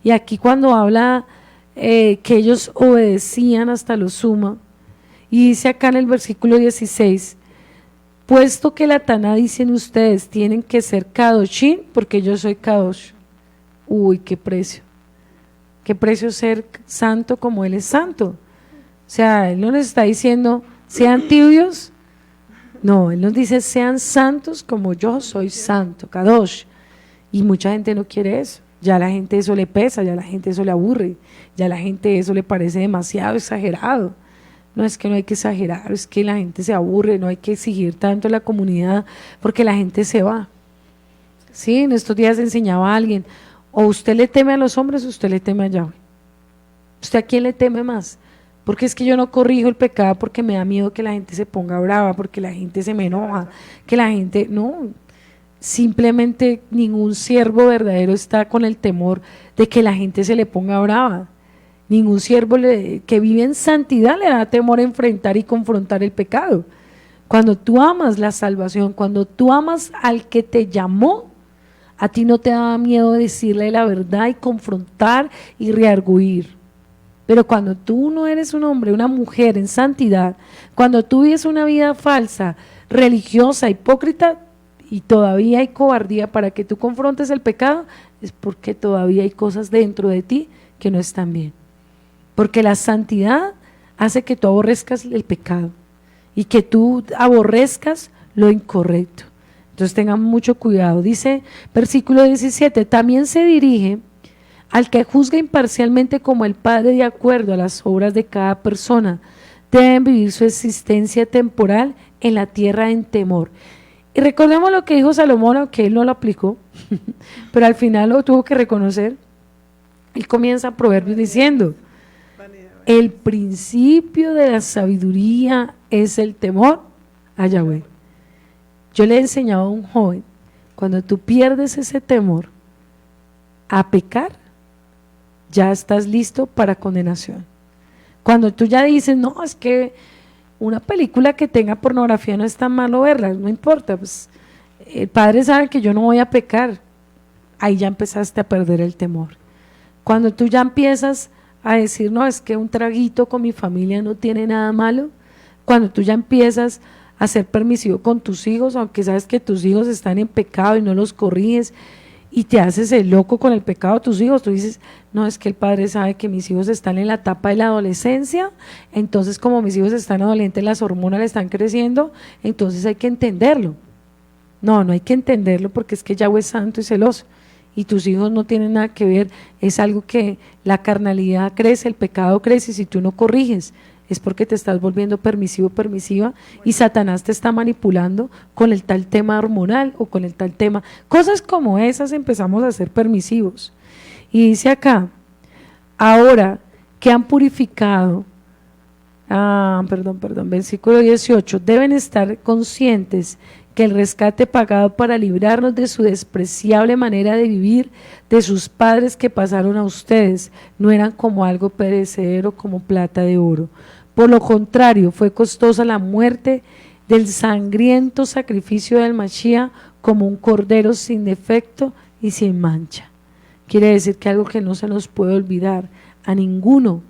[SPEAKER 2] Y aquí cuando habla que ellos obedecían hasta lo sumo, y dice acá en el versículo 16, puesto que la Taná dicen ustedes, tienen que ser Kadoshim, porque yo soy Kadosh. Uy, qué precio ser santo como Él es santo. O sea, Él no nos está diciendo, sean tibios, no, Él nos dice, sean santos como yo soy santo, Kadosh. Y mucha gente no quiere eso, ya a la gente eso le pesa, ya a la gente eso le aburre, ya a la gente eso le parece demasiado exagerado. No es que no hay que exagerar, es que la gente se aburre, no hay que exigir tanto a la comunidad, porque la gente se va. Sí, en estos días enseñaba a alguien, o usted le teme a los hombres o usted le teme a Yahweh. ¿Usted a quién le teme más? Porque es que yo no corrijo el pecado porque me da miedo que la gente se ponga brava, porque la gente se me enoja, que la gente, no, simplemente ningún siervo verdadero está con el temor de que la gente se le ponga brava. Ningún siervo que vive en santidad le da temor a enfrentar y confrontar el pecado. Cuando tú amas la salvación, cuando tú amas al que te llamó, A ti no te daba miedo decirle la verdad y confrontar y reargüir. Pero cuando tú no eres un hombre, una mujer en santidad, cuando tú vives una vida falsa, religiosa, hipócrita, y todavía hay cobardía para que tú confrontes el pecado, es porque todavía hay cosas dentro de ti que no están bien. Porque la santidad hace que tú aborrezcas el pecado y que tú aborrezcas lo incorrecto. Entonces tengan mucho cuidado. Dice versículo 17, también se dirige al que juzga imparcialmente como el Padre de acuerdo a las obras de cada persona. Deben vivir su existencia temporal en la tierra en temor. Y recordemos lo que dijo Salomón, aunque él no lo aplicó, pero al final lo tuvo que reconocer. Él comienza Proverbios diciendo, el principio de la sabiduría es el temor a Yahweh. Yo le he enseñado a un joven, cuando tú pierdes ese temor a pecar, ya estás listo para condenación. Cuando tú ya dices, no, es que una película que tenga pornografía no es tan malo verla, no importa, pues el Padre sabe que yo no voy a pecar, ahí ya empezaste a perder el temor. Cuando tú ya empiezas a decir, no, es que un traguito con mi familia no tiene nada malo, cuando tú ya empiezas a ser permisivo con tus hijos, aunque sabes que tus hijos están en pecado y no los corriges, y te haces el loco con el pecado de tus hijos, tú dices, no, es que el Padre sabe que mis hijos están en la etapa de la adolescencia, entonces como mis hijos están adolescentes, las hormonas le están creciendo, entonces hay que entenderlo. No, no hay que entenderlo porque es que Yahweh es santo y celoso, y tus hijos no tienen nada que ver, es algo que la carnalidad crece, el pecado crece, y si tú no corriges, es porque te estás volviendo permisivo, permisiva, y Satanás te está manipulando con el tal tema hormonal o con el tal tema. Cosas como esas empezamos a ser permisivos. Y dice acá, ahora que han purificado, versículo 18, deben estar conscientes que el rescate pagado para librarnos de su despreciable manera de vivir, de sus padres que pasaron a ustedes, no eran como algo perecedero, como plata de oro. Por lo contrario, fue costosa la muerte del sangriento sacrificio del Mashiach como un cordero sin defecto y sin mancha. Quiere decir que algo que no se nos puede olvidar a ninguno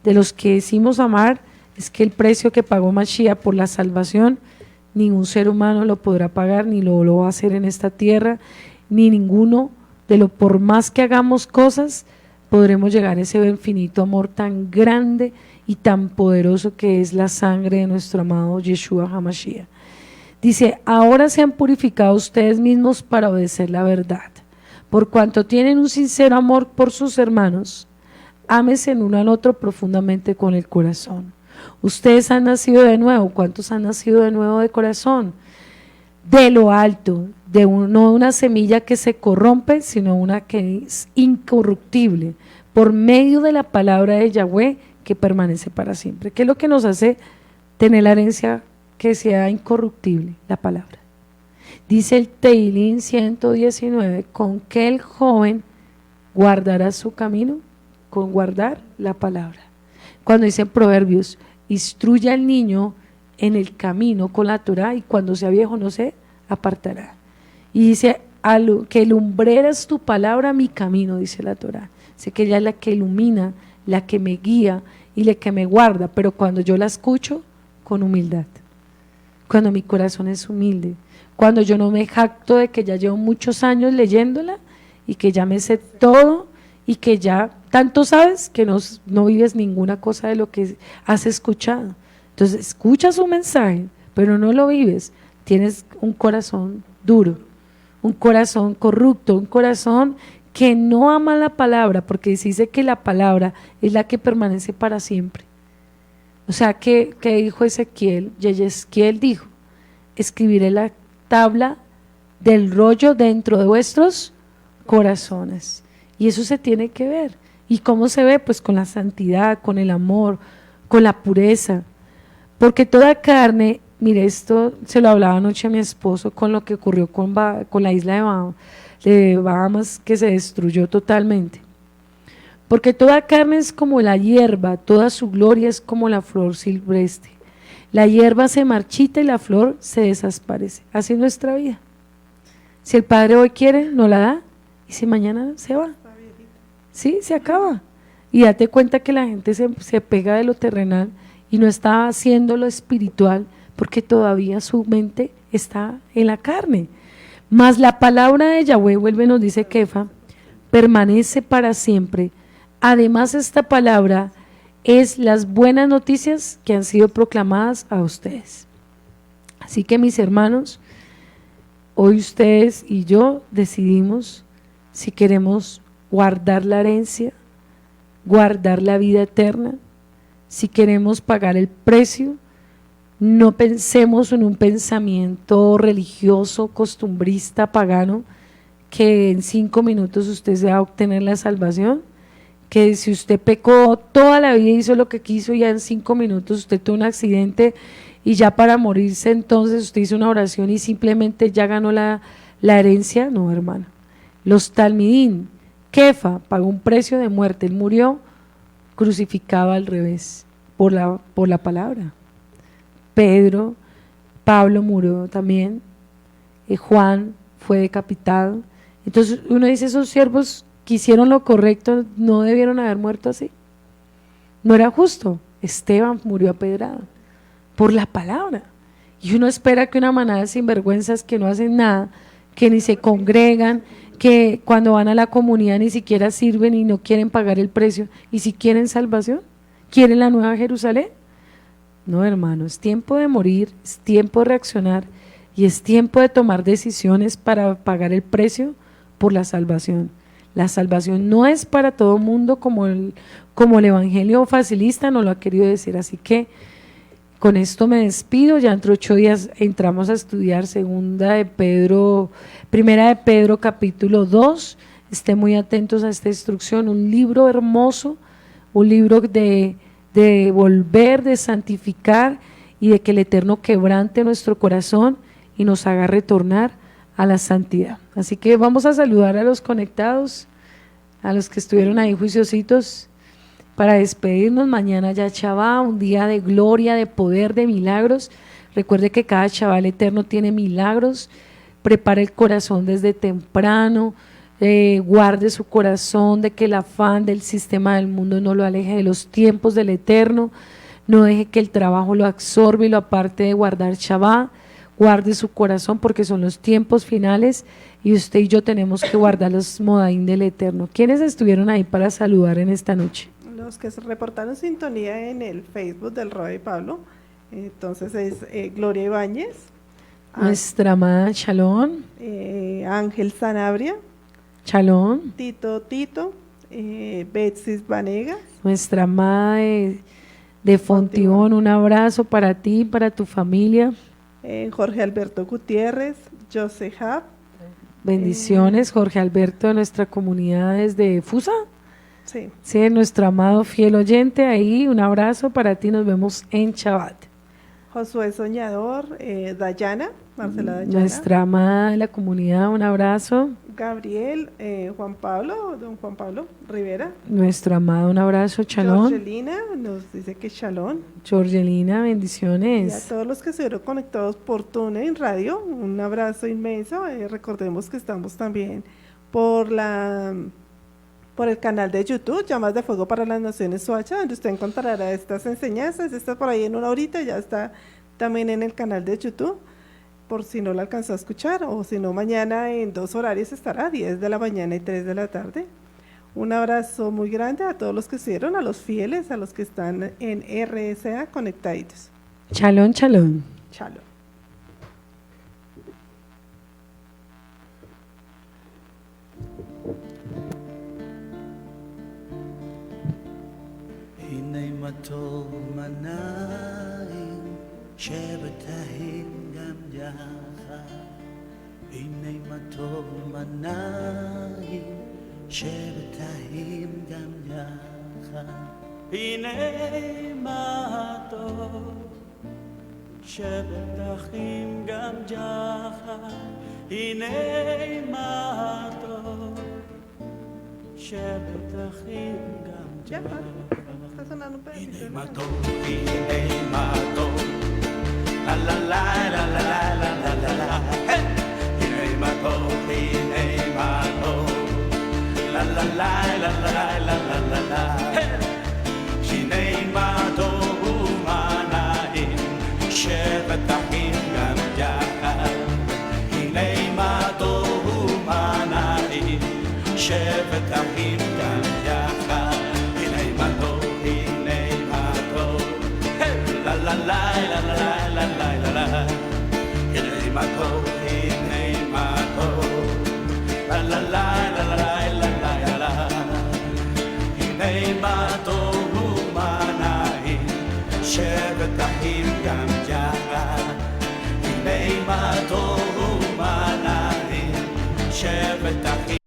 [SPEAKER 2] de los que decimos amar es que el precio que pagó Mashiach por la salvación, ningún ser humano lo podrá pagar, ni lo va a hacer en esta tierra, ni ninguno de lo, por más que hagamos cosas, podremos llegar a ese infinito amor tan grande y tan poderoso que es la sangre de nuestro amado Yeshua HaMashiach. Dice, ahora se han purificado ustedes mismos para obedecer la verdad. Por cuanto tienen un sincero amor por sus hermanos, ámense el uno al otro profundamente con el corazón. Ustedes han nacido de nuevo. ¿Cuántos han nacido de nuevo de corazón? De lo alto, no una semilla que se corrompe, sino una que es incorruptible, por medio de la palabra de Yahweh que permanece para siempre. ¿Qué es lo que nos hace tener la herencia que sea incorruptible? La palabra. Dice el Teilín 119, ¿con qué el joven guardará su camino? Con guardar la palabra. Cuando dice en Proverbios, instruye al niño en el camino con la Torah y cuando sea viejo no se apartará. Y dice, que lumbreras tu palabra mi camino, dice la Torah. Sé que ella es la que ilumina, la que me guía y la que me guarda, pero cuando yo la escucho con humildad, cuando mi corazón es humilde, cuando yo no me jacto de que ya llevo muchos años leyéndola y que ya me sé todo y que ya tanto sabes que no vives ninguna cosa de lo que has escuchado. Entonces escuchas un mensaje, pero no lo vives, tienes un corazón duro, un corazón corrupto, un corazón que no ama la palabra, porque se dice que la palabra es la que permanece para siempre. O sea, que dijo Ezequiel, Yezquiel dijo, escribiré la tabla del rollo dentro de vuestros corazones. Y eso se tiene que ver. ¿Y cómo se ve? Pues con la santidad, con el amor, con la pureza. Porque toda carne, mire, esto se lo hablaba anoche a mi esposo con lo que ocurrió con la isla de Bahamas, que se destruyó totalmente. Porque toda carne es como la hierba, toda su gloria es como la flor silvestre. La hierba se marchita y la flor se desaparece. Así es nuestra vida. Si el Padre hoy quiere, no la da, y si mañana se va, sí, se acaba. Y date cuenta que la gente se pega de lo terrenal y no está haciendo lo espiritual porque todavía su mente está en la carne. Mas la palabra de Yahweh, vuelve, nos dice Kefa, permanece para siempre. Además, esta palabra es las buenas noticias que han sido proclamadas a ustedes. Así que, mis hermanos, hoy ustedes y yo decidimos si queremos guardar la herencia, guardar la vida eterna, si queremos pagar el precio. No pensemos en un pensamiento religioso, costumbrista, pagano, que en 5 minutos usted se va a obtener la salvación, que si usted pecó toda la vida, hizo lo que quiso, ya en 5 minutos usted tuvo un accidente y ya para morirse entonces usted hizo una oración y simplemente ya ganó la herencia. No, hermano. Los Talmidín, Kefa pagó un precio de muerte, él murió crucificado al revés por la palabra. Pedro, Pablo murió también, Juan fue decapitado. Entonces uno dice, esos siervos que hicieron lo correcto no debieron haber muerto así, no era justo. Esteban murió apedrado por la palabra, y uno espera que una manada de sinvergüenzas que no hacen nada, que ni se congregan, que cuando van a la comunidad ni siquiera sirven y no quieren pagar el precio, y si quieren salvación, quieren la nueva Jerusalén. No, hermano, es tiempo de morir, es tiempo de reaccionar y es tiempo de tomar decisiones para pagar el precio por la salvación. La salvación no es para todo mundo como el evangelio facilista nos lo ha querido decir. Así que con esto me despido. Ya entre 8 días entramos a estudiar Primera de Pedro capítulo 2. Estén muy atentos a esta instrucción, un libro hermoso, un libro de volver, de santificar y de que el Eterno quebrante nuestro corazón y nos haga retornar a la santidad. Así que vamos a saludar a los conectados, a los que estuvieron ahí juiciositos, para despedirnos. Mañana ya Shabbat, un día de gloria, de poder, de milagros. Recuerde que cada Shabbat el Eterno tiene milagros. Prepare el corazón desde temprano. Guarde su corazón de que el afán del sistema del mundo no lo aleje de los tiempos del Eterno. No deje que el trabajo lo absorbe y lo aparte de guardar Shabbat. Guarde su corazón porque son los tiempos finales y usted y yo tenemos que guardar los modaín del Eterno. ¿Quiénes estuvieron ahí para saludar en esta noche?
[SPEAKER 3] Los que se reportaron sintonía en el Facebook del Roy Pablo. Entonces es Gloria Ibáñez,
[SPEAKER 2] nuestra amada Shalom,
[SPEAKER 3] Ángel Sanabria,
[SPEAKER 2] Shalom,
[SPEAKER 3] Tito, Betsis Vanegas,
[SPEAKER 2] nuestra amada de Fontibón, un abrazo para ti y para tu familia.
[SPEAKER 3] Jorge Alberto Gutiérrez, José Hab.
[SPEAKER 2] Bendiciones, Jorge Alberto, de nuestra comunidad desde Fusa.
[SPEAKER 3] Sí,
[SPEAKER 2] nuestro amado fiel oyente, ahí un abrazo para ti, nos vemos en Shabbat.
[SPEAKER 3] Josué Soñador, Dayana, Marcela Dayana.
[SPEAKER 2] Nuestra amada de la comunidad, un abrazo.
[SPEAKER 3] Gabriel, don Juan Pablo Rivera.
[SPEAKER 2] Nuestro amado, un abrazo, Shalom.
[SPEAKER 3] Georgelina nos dice que Shalom.
[SPEAKER 2] Georgelina, bendiciones.
[SPEAKER 3] Y a todos los que estuvieron conectados por TuneIn Radio, un abrazo inmenso. Recordemos que estamos también por el canal de YouTube, Llamas de Fuego para las Naciones Soacha, donde usted encontrará estas enseñanzas. Está por ahí en una horita, ya está también en el canal de YouTube, por si no lo alcanzó a escuchar, o si no, mañana en 2 horarios estará, 10 de la mañana y 3 de la tarde. Un abrazo muy grande a todos los que estuvieron, a los fieles, a los que están en RSA conectados.
[SPEAKER 2] Shalom, shalom.
[SPEAKER 3] Shalom.
[SPEAKER 1] הנה מה טוב מנעים שבתאים גם יחד. הנה מה טוב מנעים שבתאים גם יחד. הנה מה טוב שבתאים גם יחד. הנה מה טוב שבתאים גם
[SPEAKER 3] Ya,
[SPEAKER 1] יחד.
[SPEAKER 3] está sonando un pedacito.
[SPEAKER 1] הנה מה טוב, הנה מה טוב